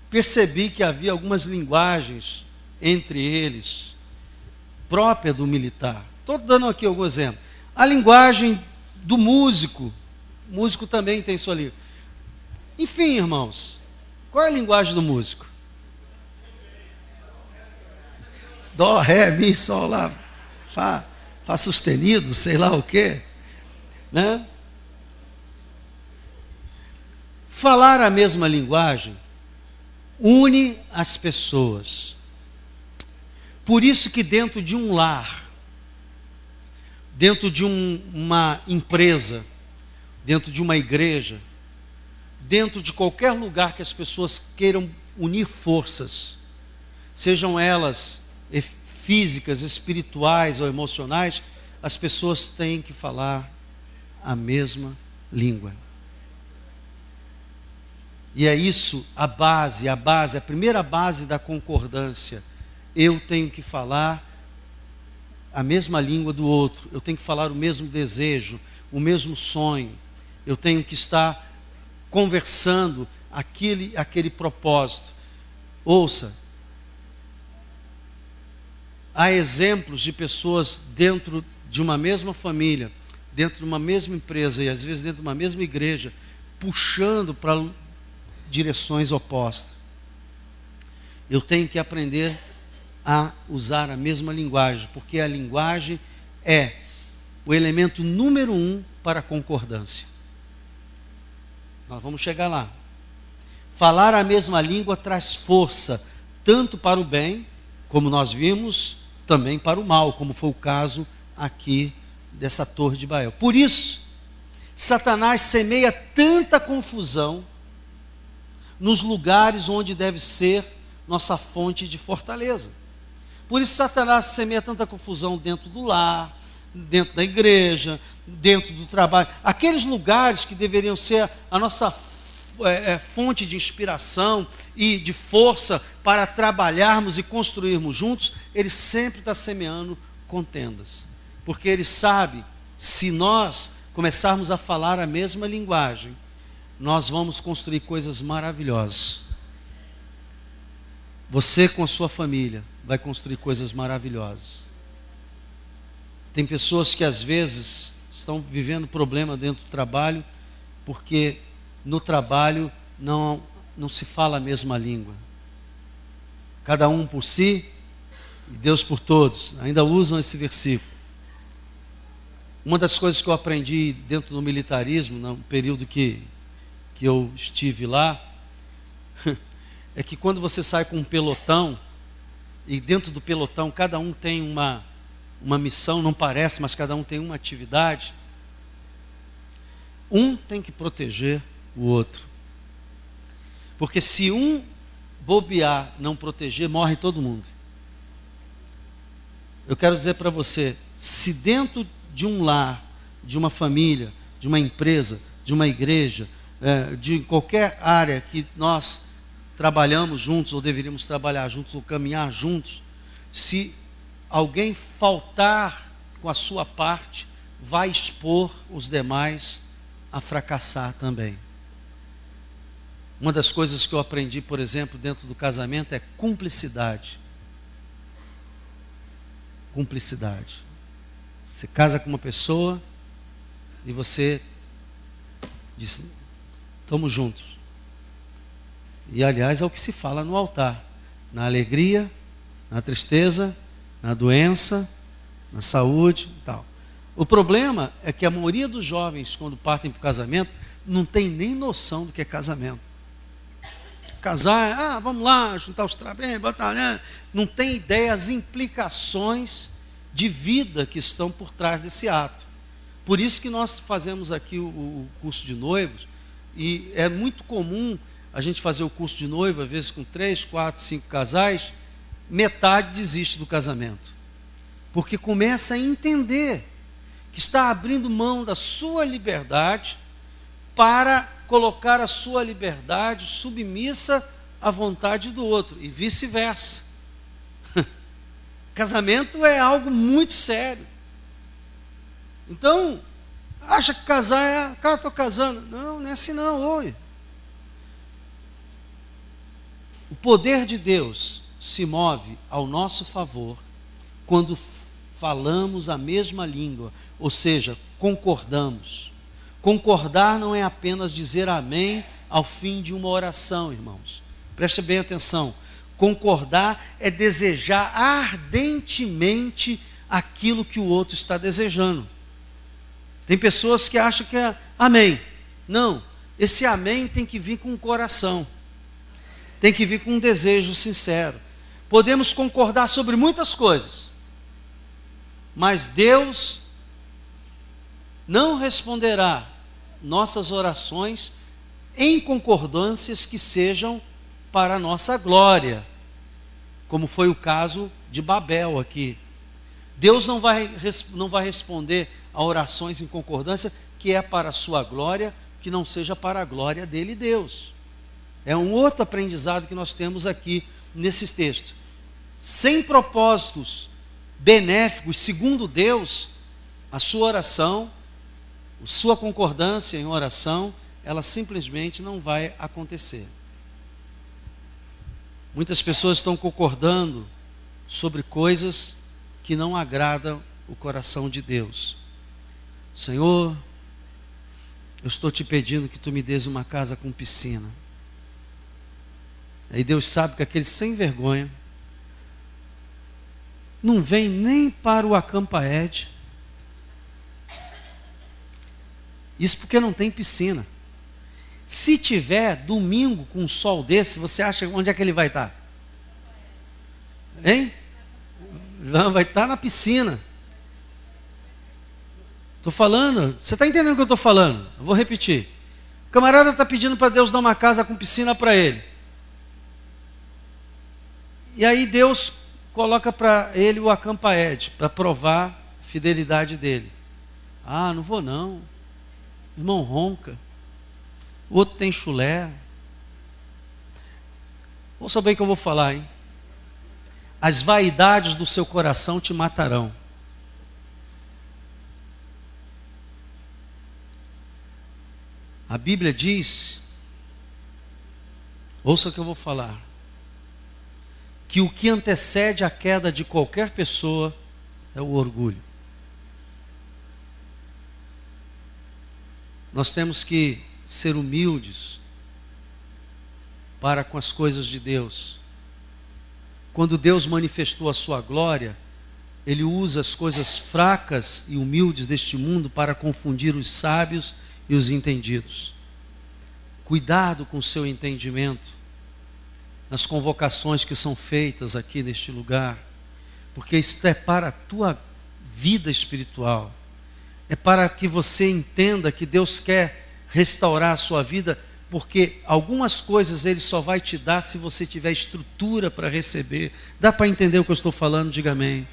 percebi que havia algumas linguagens entre eles, própria do militar. Estou dando aqui algum exemplo. A linguagem do músico. O músico também tem sua língua. Enfim, irmãos, qual é a linguagem do músico? Dó, ré, mi, sol, lá, fá sustenido, sei lá o quê. Né? Falar a mesma linguagem une as pessoas. Por isso que dentro de um lar, dentro de uma empresa, dentro de uma igreja, dentro de qualquer lugar que as pessoas queiram unir forças, sejam elas físicas, espirituais ou emocionais, as pessoas têm que falar a mesma língua. E é isso a primeira base da concordância. Eu tenho que falar a mesma língua do outro, eu tenho que falar o mesmo desejo, o mesmo sonho, eu tenho que estar conversando aquele propósito. Ouça, há exemplos de pessoas dentro de uma mesma família, dentro de uma mesma empresa e às vezes dentro de uma mesma igreja, puxando para direções opostas. Eu tenho que aprender a usar a mesma linguagem, porque a linguagem é o elemento número 1 para a concordância. Nós vamos chegar lá. Falar a mesma língua traz força, tanto para o bem, como nós vimos, também para o mal, como foi o caso aqui dessa Torre de Babel. Por isso, Satanás semeia tanta confusão nos lugares onde deve ser nossa fonte de fortaleza. Por isso Satanás semeia tanta confusão dentro do lar, dentro da igreja, dentro do trabalho. Aqueles lugares que deveriam ser a nossa fonte de inspiração e de força para trabalharmos e construirmos juntos, ele sempre está semeando contendas. Porque ele sabe, se nós começarmos a falar a mesma linguagem, nós vamos construir coisas maravilhosas. Você com a sua família vai construir coisas maravilhosas. Tem pessoas que às vezes estão vivendo problema dentro do trabalho, porque no trabalho não se fala a mesma língua. Cada um por si e Deus por todos. Ainda usam esse versículo. Uma das coisas que eu aprendi dentro do militarismo, no período que eu estive lá, é que quando você sai com um pelotão, e dentro do pelotão cada um tem uma missão, não parece, mas cada um tem uma atividade, um tem que proteger o outro. Porque se um bobear, não proteger, morre todo mundo. Eu quero dizer para você, se dentro de um lar, de uma família, de uma empresa, de uma igreja, de qualquer área que nós trabalhamos juntos, ou deveríamos trabalhar juntos, ou caminhar juntos, se alguém faltar com a sua parte, vai expor os demais a fracassar também. Uma das coisas que eu aprendi, por exemplo, dentro do casamento é cumplicidade. Cumplicidade. Você casa com uma pessoa e você diz, estamos juntos. E aliás é o que se fala no altar. Na alegria, na tristeza, na doença, na saúde e tal. O problema é que a maioria dos jovens, quando partem para o casamento, não tem nem noção do que é casamento. Casar, vamos lá, juntar os trapézios, botar, né? Não tem ideia das implicações de vida que estão por trás desse ato. Por isso que nós fazemos aqui o curso de noivos, e é muito comum a gente fazer o curso de noivo, às vezes com 3, 4, 5 casais, metade desiste do casamento. Porque começa a entender que está abrindo mão da sua liberdade para colocar a sua liberdade submissa à vontade do outro, e vice-versa. Casamento é algo muito sério. Então, acha que casar é, cara, estou casando. Não, não é assim não, oi. O poder de Deus se move ao nosso favor quando falamos a mesma língua, ou seja, concordamos. Concordar não é apenas dizer amém ao fim de uma oração, irmãos. Preste bem atenção. Concordar é desejar ardentemente aquilo que o outro está desejando. Tem pessoas que acham que é amém. Não, esse amém tem que vir com o coração. Tem que vir com um desejo sincero. Podemos concordar sobre muitas coisas, mas Deus não responderá nossas orações em concordâncias que sejam para a nossa glória, como foi o caso de Babel aqui. Deus não vai responder a orações em concordância que é para a sua glória, que não seja para a glória dele, Deus. É um outro aprendizado que nós temos aqui nesses textos. Sem propósitos benéficos, segundo Deus, a sua oração, a sua concordância em oração, ela simplesmente não vai acontecer. Muitas pessoas estão concordando sobre coisas que não agradam o coração de Deus. Senhor, eu estou te pedindo que tu me dês uma casa com piscina. Aí Deus sabe que aquele sem vergonha não vem nem para o Acampaed. Isso porque não tem piscina. Se tiver domingo com um sol desse, você acha onde é que ele vai estar? Hein? Não, vai estar na piscina. Estou falando, você está entendendo o que eu estou falando? Eu vou repetir. O camarada está pedindo para Deus dar uma casa com piscina para ele. E aí Deus coloca para ele o Acampaed, para provar a fidelidade dele. Ah, não vou não. Irmão ronca. o outro tem chulé. Ouça bem o que eu vou falar, hein? As vaidades do seu coração te matarão. A Bíblia diz, ouça o que eu vou falar, que o que antecede a queda de qualquer pessoa é o orgulho. Nós temos que ser humildes para com as coisas de Deus. Quando Deus manifestou a sua glória, Ele usa as coisas fracas e humildes deste mundo para confundir os sábios e os entendidos. Cuidado com o seu entendimento nas convocações que são feitas aqui neste lugar, porque isto é para a tua vida espiritual, é para que você entenda que Deus quer restaurar a sua vida, porque algumas coisas Ele só vai te dar se você tiver estrutura para receber. Dá para entender o que eu estou falando? Diga amém.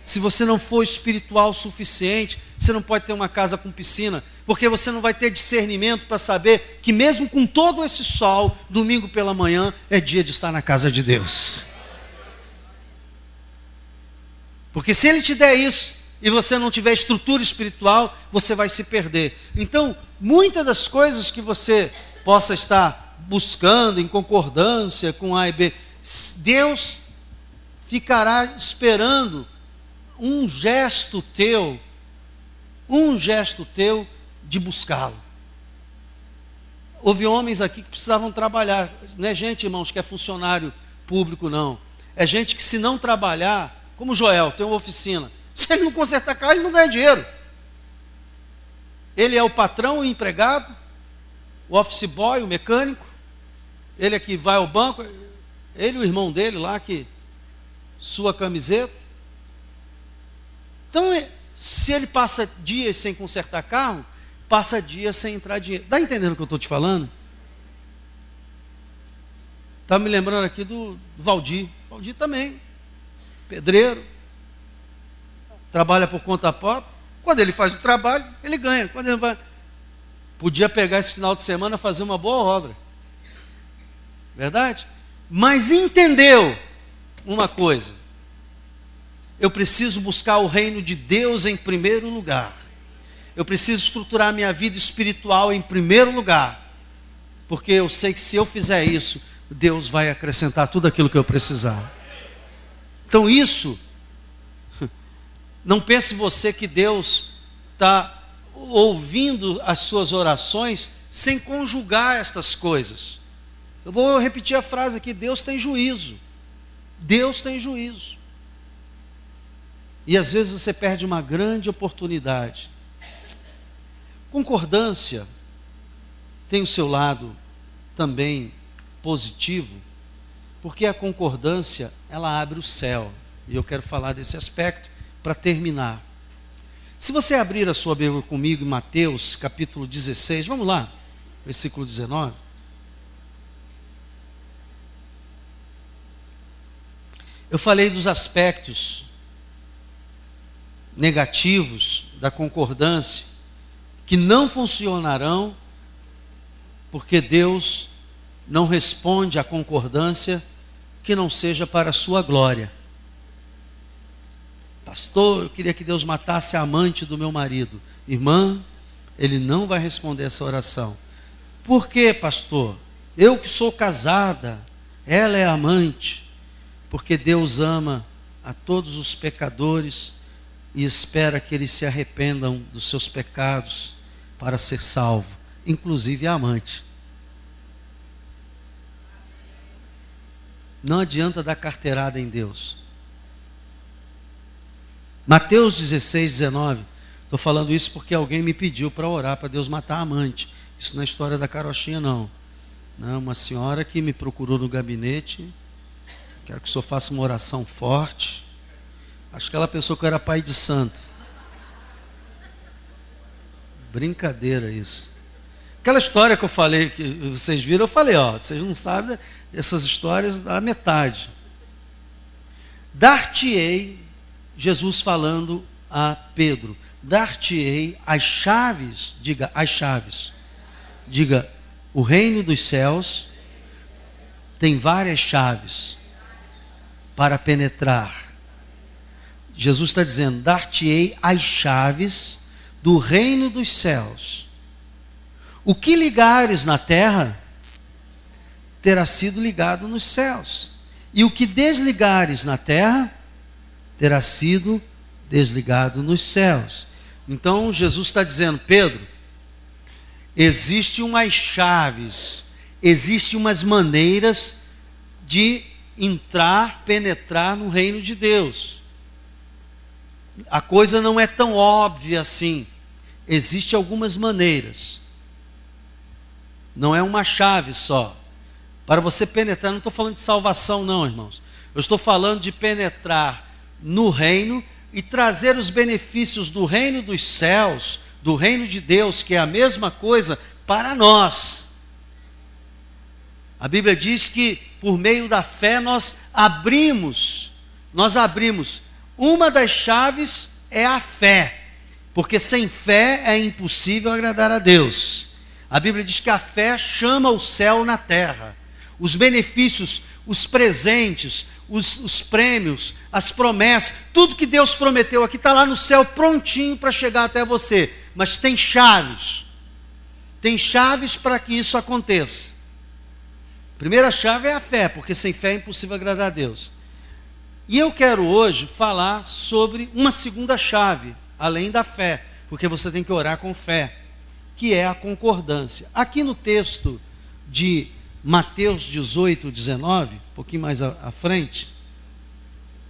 Se você não for espiritual o suficiente, você não pode ter uma casa com piscina, porque você não vai ter discernimento para saber que mesmo com todo esse sol, domingo pela manhã, é dia de estar na casa de Deus. Porque se Ele te der isso, e você não tiver estrutura espiritual, você vai se perder. Então, muitas das coisas que você possa estar buscando em concordância com A e B, Deus ficará esperando um gesto teu de buscá-lo. Houve homens aqui que precisavam trabalhar. Não é gente, irmãos, que é funcionário público, não. É gente que, se não trabalhar, como o Joel, tem uma oficina. Se ele não consertar carro, ele não ganha dinheiro. Ele é o patrão, o empregado, o office boy, o mecânico. Ele é que vai ao banco. Ele e o irmão dele lá que sua camiseta. Então, se ele passa dias sem consertar carro, passa dias sem entrar dinheiro. Está entendendo o que eu estou te falando? Está me lembrando aqui do Valdir. Valdir também, pedreiro, trabalha por conta própria. Quando ele faz o trabalho, ele ganha. Quando ele vai, podia pegar esse final de semana e fazer uma boa obra. Verdade? Mas entendeu uma coisa: eu preciso buscar o reino de Deus em primeiro lugar. Eu preciso estruturar a minha vida espiritual em primeiro lugar. Porque eu sei que se eu fizer isso, Deus vai acrescentar tudo aquilo que eu precisar. Então isso, não pense você que Deus está ouvindo as suas orações sem conjugar estas coisas. Eu vou repetir a frase aqui: Deus tem juízo. Deus tem juízo. E às vezes você perde uma grande oportunidade. Concordância tem o seu lado também positivo, porque a concordância, ela abre o céu. E eu quero falar desse aspecto para terminar. Se você abrir a sua Bíblia comigo em Mateus capítulo 16, vamos lá, versículo 19. Eu falei dos aspectos negativos da concordância, que não funcionarão, porque Deus não responde à concordância que não seja para a sua glória. Pastor, eu queria que Deus matasse a amante do meu marido. Irmã, Ele não vai responder essa oração. Por quê, pastor? Eu que sou casada, ela é amante. Porque Deus ama a todos os pecadores e espera que eles se arrependam dos seus pecados para ser salvo, inclusive a amante. Não adianta dar carteirada em Deus. Mateus 16, 19. Estou falando isso porque alguém me pediu para orar para Deus matar a amante. Isso não é história da carochinha, não. Não, uma senhora que me procurou no gabinete. Quero que o senhor faça uma oração forte. Acho que ela pensou que eu era pai de santo. Brincadeira isso. Aquela história que eu falei, que vocês viram, eu falei, vocês não sabem essas histórias da metade. Dar-te-ei, Jesus falando a Pedro, dar-te-ei as chaves, diga, as chaves. Diga, O reino dos céus tem várias chaves para penetrar. Jesus está dizendo: dar-te-ei as chaves do reino dos céus. O que ligares na terra terá sido ligado nos céus, e o que desligares na terra terá sido desligado nos céus. Então Jesus está dizendo: Pedro, existem umas chaves, existem umas maneiras de entrar, penetrar no reino de Deus. A coisa não é tão óbvia assim. Existem algumas maneiras. Não é uma chave só. Para você penetrar, não estou falando de salvação não, irmãos. Eu estou falando de penetrar no reino e trazer os benefícios do reino dos céus, do reino de Deus, que é a mesma coisa, para nós. A Bíblia diz que por meio da fé nós abrimos. Uma das chaves é a fé, porque sem fé é impossível agradar a Deus. A Bíblia diz que a fé chama o céu na terra. Os benefícios, os presentes, os prêmios, as promessas, tudo que Deus prometeu aqui está lá no céu prontinho para chegar até você. Mas tem chaves. Tem chaves para que isso aconteça. A primeira chave é a fé, porque sem fé é impossível agradar a Deus. E eu quero hoje falar sobre uma segunda chave, além da fé, porque você tem que orar com fé, que é a concordância. Aqui no texto de Mateus 18, 19, um pouquinho mais à frente,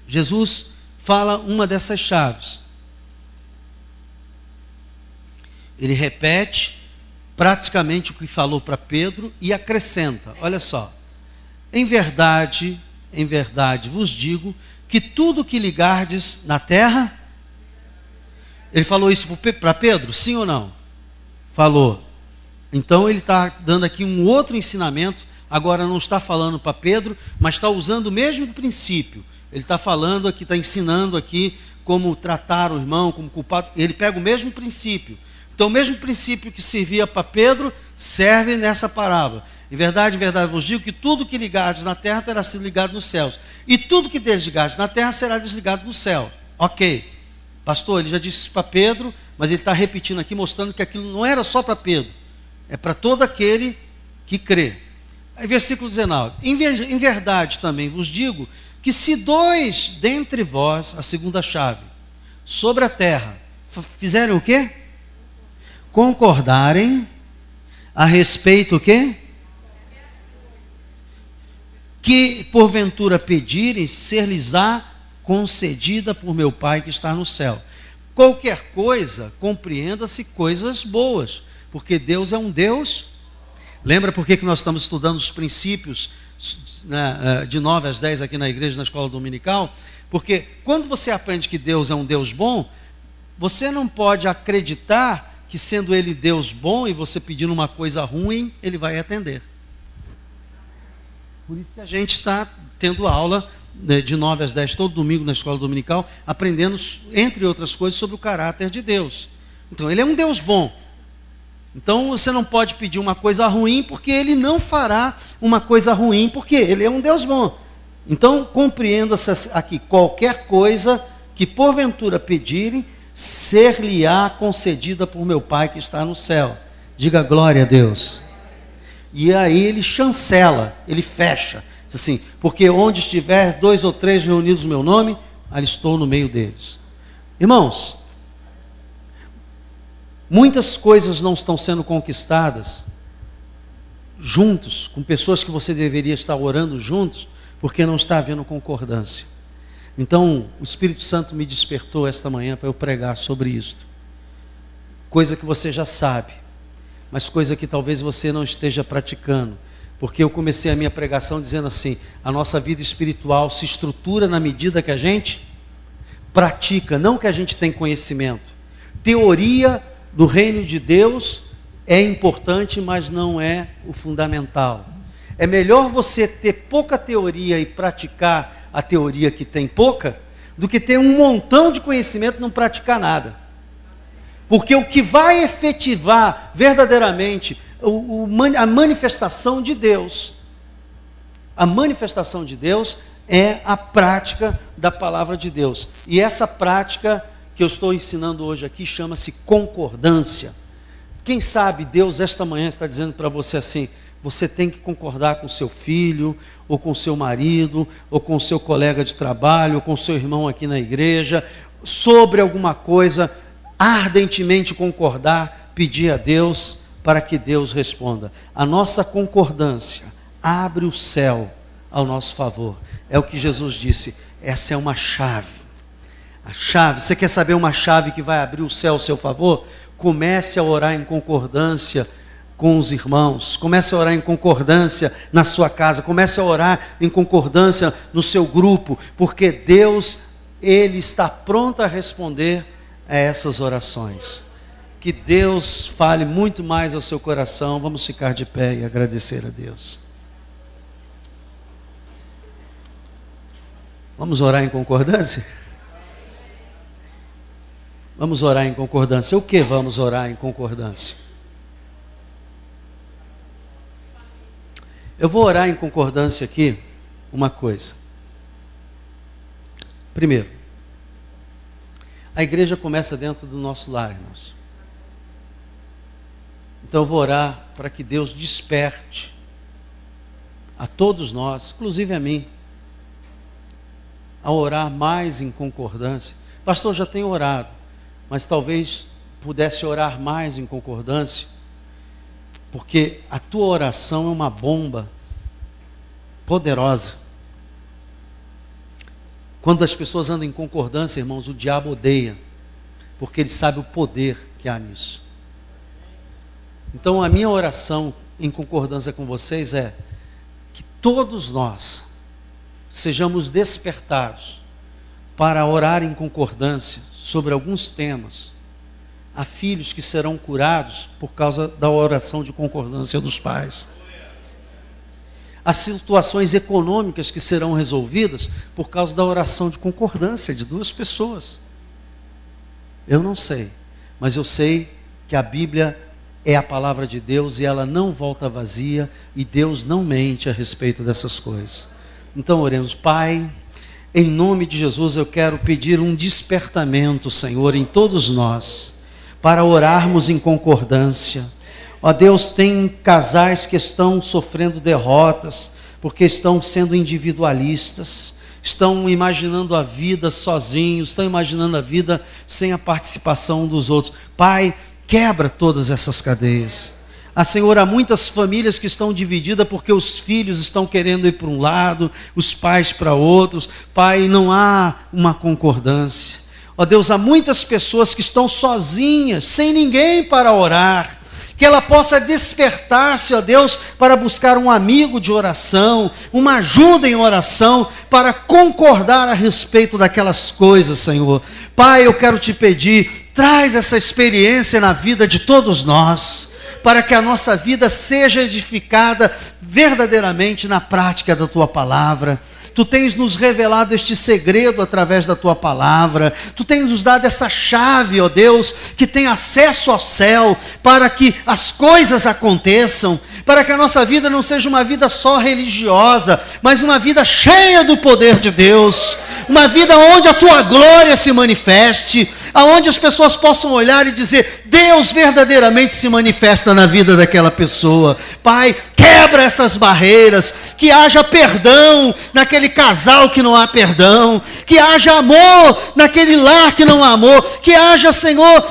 Jesus fala uma dessas chaves. Ele repete praticamente o que falou para Pedro e acrescenta, olha só: em verdade vos digo que tudo que ligardes na terra... Ele falou isso para Pedro, sim ou não? Falou. Então ele está dando aqui um outro ensinamento. Agora não está falando para Pedro, mas está usando o mesmo princípio. Ele está falando aqui, está ensinando aqui como tratar o irmão, como culpado. Ele pega o mesmo princípio. Então o mesmo princípio que servia para Pedro serve nessa parábola. Em verdade vos digo que tudo que ligardes na terra terá sido ligado nos céus, e tudo que desligardes na terra será desligado no céu. Ok, pastor, ele já disse isso para Pedro, mas ele está repetindo aqui, mostrando que aquilo não era só para Pedro, é para todo aquele que crê. Aí, versículo 19: em verdade também vos digo que se dois dentre vós, a segunda chave, sobre a terra, fizerem o quê? Concordarem a respeito o quê? Que porventura pedirem, ser-lhes-á concedida por meu Pai que está no céu. Qualquer coisa, compreenda-se coisas boas, porque Deus é um Deus. Lembra por que nós estamos estudando os princípios, né, de 9 às 10 aqui na igreja, na escola dominical? Porque quando você aprende que Deus é um Deus bom, você não pode acreditar que, sendo Ele Deus bom e você pedindo uma coisa ruim, Ele vai atender. Por isso que a gente está tendo aula de 9 às 10 todo domingo na escola dominical, aprendendo, entre outras coisas, sobre o caráter de Deus. Então Ele é um Deus bom. Então você não pode pedir uma coisa ruim, porque Ele não fará uma coisa ruim, porque Ele é um Deus bom. Então compreenda-se aqui: qualquer coisa que porventura pedirem, ser-lhe-á concedida por meu Pai que está no céu. Diga glória a Deus. E aí ele chancela, ele fecha, diz assim: porque onde estiver 2 ou 3 reunidos no meu nome, ali estou no meio deles. Irmãos, muitas coisas não estão sendo conquistadas juntos, com pessoas que você deveria estar orando juntos, porque não está havendo concordância. Então, o Espírito Santo me despertou esta manhã para eu pregar sobre isto. Coisa que você já sabe, mas coisa que talvez você não esteja praticando. Porque eu comecei a minha pregação dizendo assim: a nossa vida espiritual se estrutura na medida que a gente pratica, não que a gente tem conhecimento. Teoria do reino de Deus é importante, mas não é o fundamental. É melhor você ter pouca teoria e praticar a teoria que tem pouca, do que ter um montão de conhecimento e não praticar nada. Porque o que vai efetivar verdadeiramente a manifestação de Deus. A manifestação de Deus é a prática da palavra de Deus. E essa prática que eu estou ensinando hoje aqui chama-se concordância. Quem sabe Deus esta manhã está dizendo para você assim: você tem que concordar com seu filho, ou com seu marido, ou com seu colega de trabalho, ou com seu irmão aqui na igreja, sobre alguma coisa, ardentemente concordar, pedir a Deus para que Deus responda. A nossa concordância abre o céu ao nosso favor. É o que Jesus disse, essa é uma chave. A chave, você quer saber uma chave que vai abrir o céu ao seu favor? Comece a orar em concordância com os irmãos, comece a orar em concordância na sua casa, comece a orar em concordância no seu grupo, porque Deus, Ele está pronto a responder a essas orações. Que Deus fale muito mais ao seu coração. Vamos ficar de pé e agradecer a Deus. Vamos orar em concordância? Vamos orar em concordância. O que vamos orar em concordância? Eu vou orar em concordância aqui uma coisa. Primeiro, a igreja começa dentro do nosso lar, irmãos. Então eu vou orar para que Deus desperte a todos nós, inclusive a mim, a orar mais em concordância. Pastor, eu já tenho orado, mas talvez pudesse orar mais em concordância, porque a tua oração é uma bomba poderosa. Quando as pessoas andam em concordância, irmãos, o diabo odeia, porque ele sabe o poder que há nisso. Então a minha oração em concordância com vocês é que todos nós sejamos despertados para orar em concordância sobre alguns temas. Há filhos que serão curados por causa da oração de concordância dos pais. Há situações econômicas que serão resolvidas por causa da oração de concordância de duas pessoas. Eu não sei, mas eu sei que a Bíblia é a palavra de Deus e ela não volta vazia, e Deus não mente a respeito dessas coisas. Então oremos. Pai, em nome de Jesus eu quero pedir um despertamento, Senhor, em todos nós, para orarmos em concordância. Ó Deus, tem casais que estão sofrendo derrotas, porque estão sendo individualistas, estão imaginando a vida sozinhos, estão imaginando a vida sem a participação dos outros. Pai, quebra todas essas cadeias. Senhor, há muitas famílias que estão divididas porque os filhos estão querendo ir para um lado, os pais para outros. Pai, não há uma concordância. Ó Deus, há muitas pessoas que estão sozinhas, sem ninguém para orar. Que ela possa despertar-se, ó Deus, para buscar um amigo de oração, uma ajuda em oração, para concordar a respeito daquelas coisas, Senhor. Pai, eu quero te pedir, traz essa experiência na vida de todos nós, para que a nossa vida seja edificada verdadeiramente na prática da Tua palavra. Tu tens nos revelado este segredo através da Tua palavra. Tu tens nos dado essa chave, ó Deus, que tem acesso ao céu, para que as coisas aconteçam, para que a nossa vida não seja uma vida só religiosa, mas uma vida cheia do poder de Deus, uma vida onde a Tua glória se manifeste, aonde as pessoas possam olhar e dizer, Deus verdadeiramente se manifesta na vida daquela pessoa. Pai, quebra essas barreiras, que haja perdão naquele casal que não há perdão, que haja amor naquele lar que não há amor, que haja, Senhor,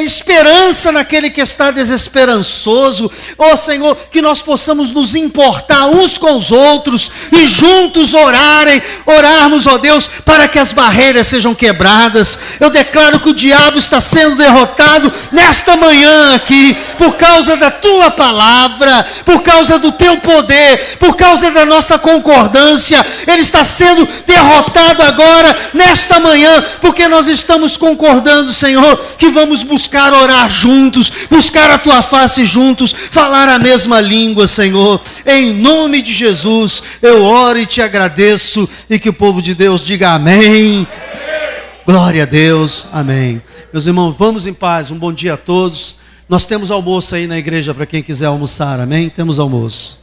esperança naquele que está desesperançoso. Ó Senhor, que nós possamos nos importar uns com os outros e juntos orarmos, ó Deus, para que as barreiras sejam quebradas. Eu declaro que o diabo está sendo derrotado nesta manhã aqui, por causa da Tua palavra, por causa do Teu poder, por causa da nossa concordância. Ele está sendo derrotado agora, nesta manhã, porque nós estamos concordando, Senhor, que vamos buscar orar juntos, buscar a Tua face juntos, falar a mesma língua, Senhor. Em nome de Jesus, eu oro e te agradeço, e que o povo de Deus diga amém. Glória a Deus, amém. Meus irmãos, vamos em paz, um bom dia a todos. Nós temos almoço aí na igreja para quem quiser almoçar, amém? Temos almoço.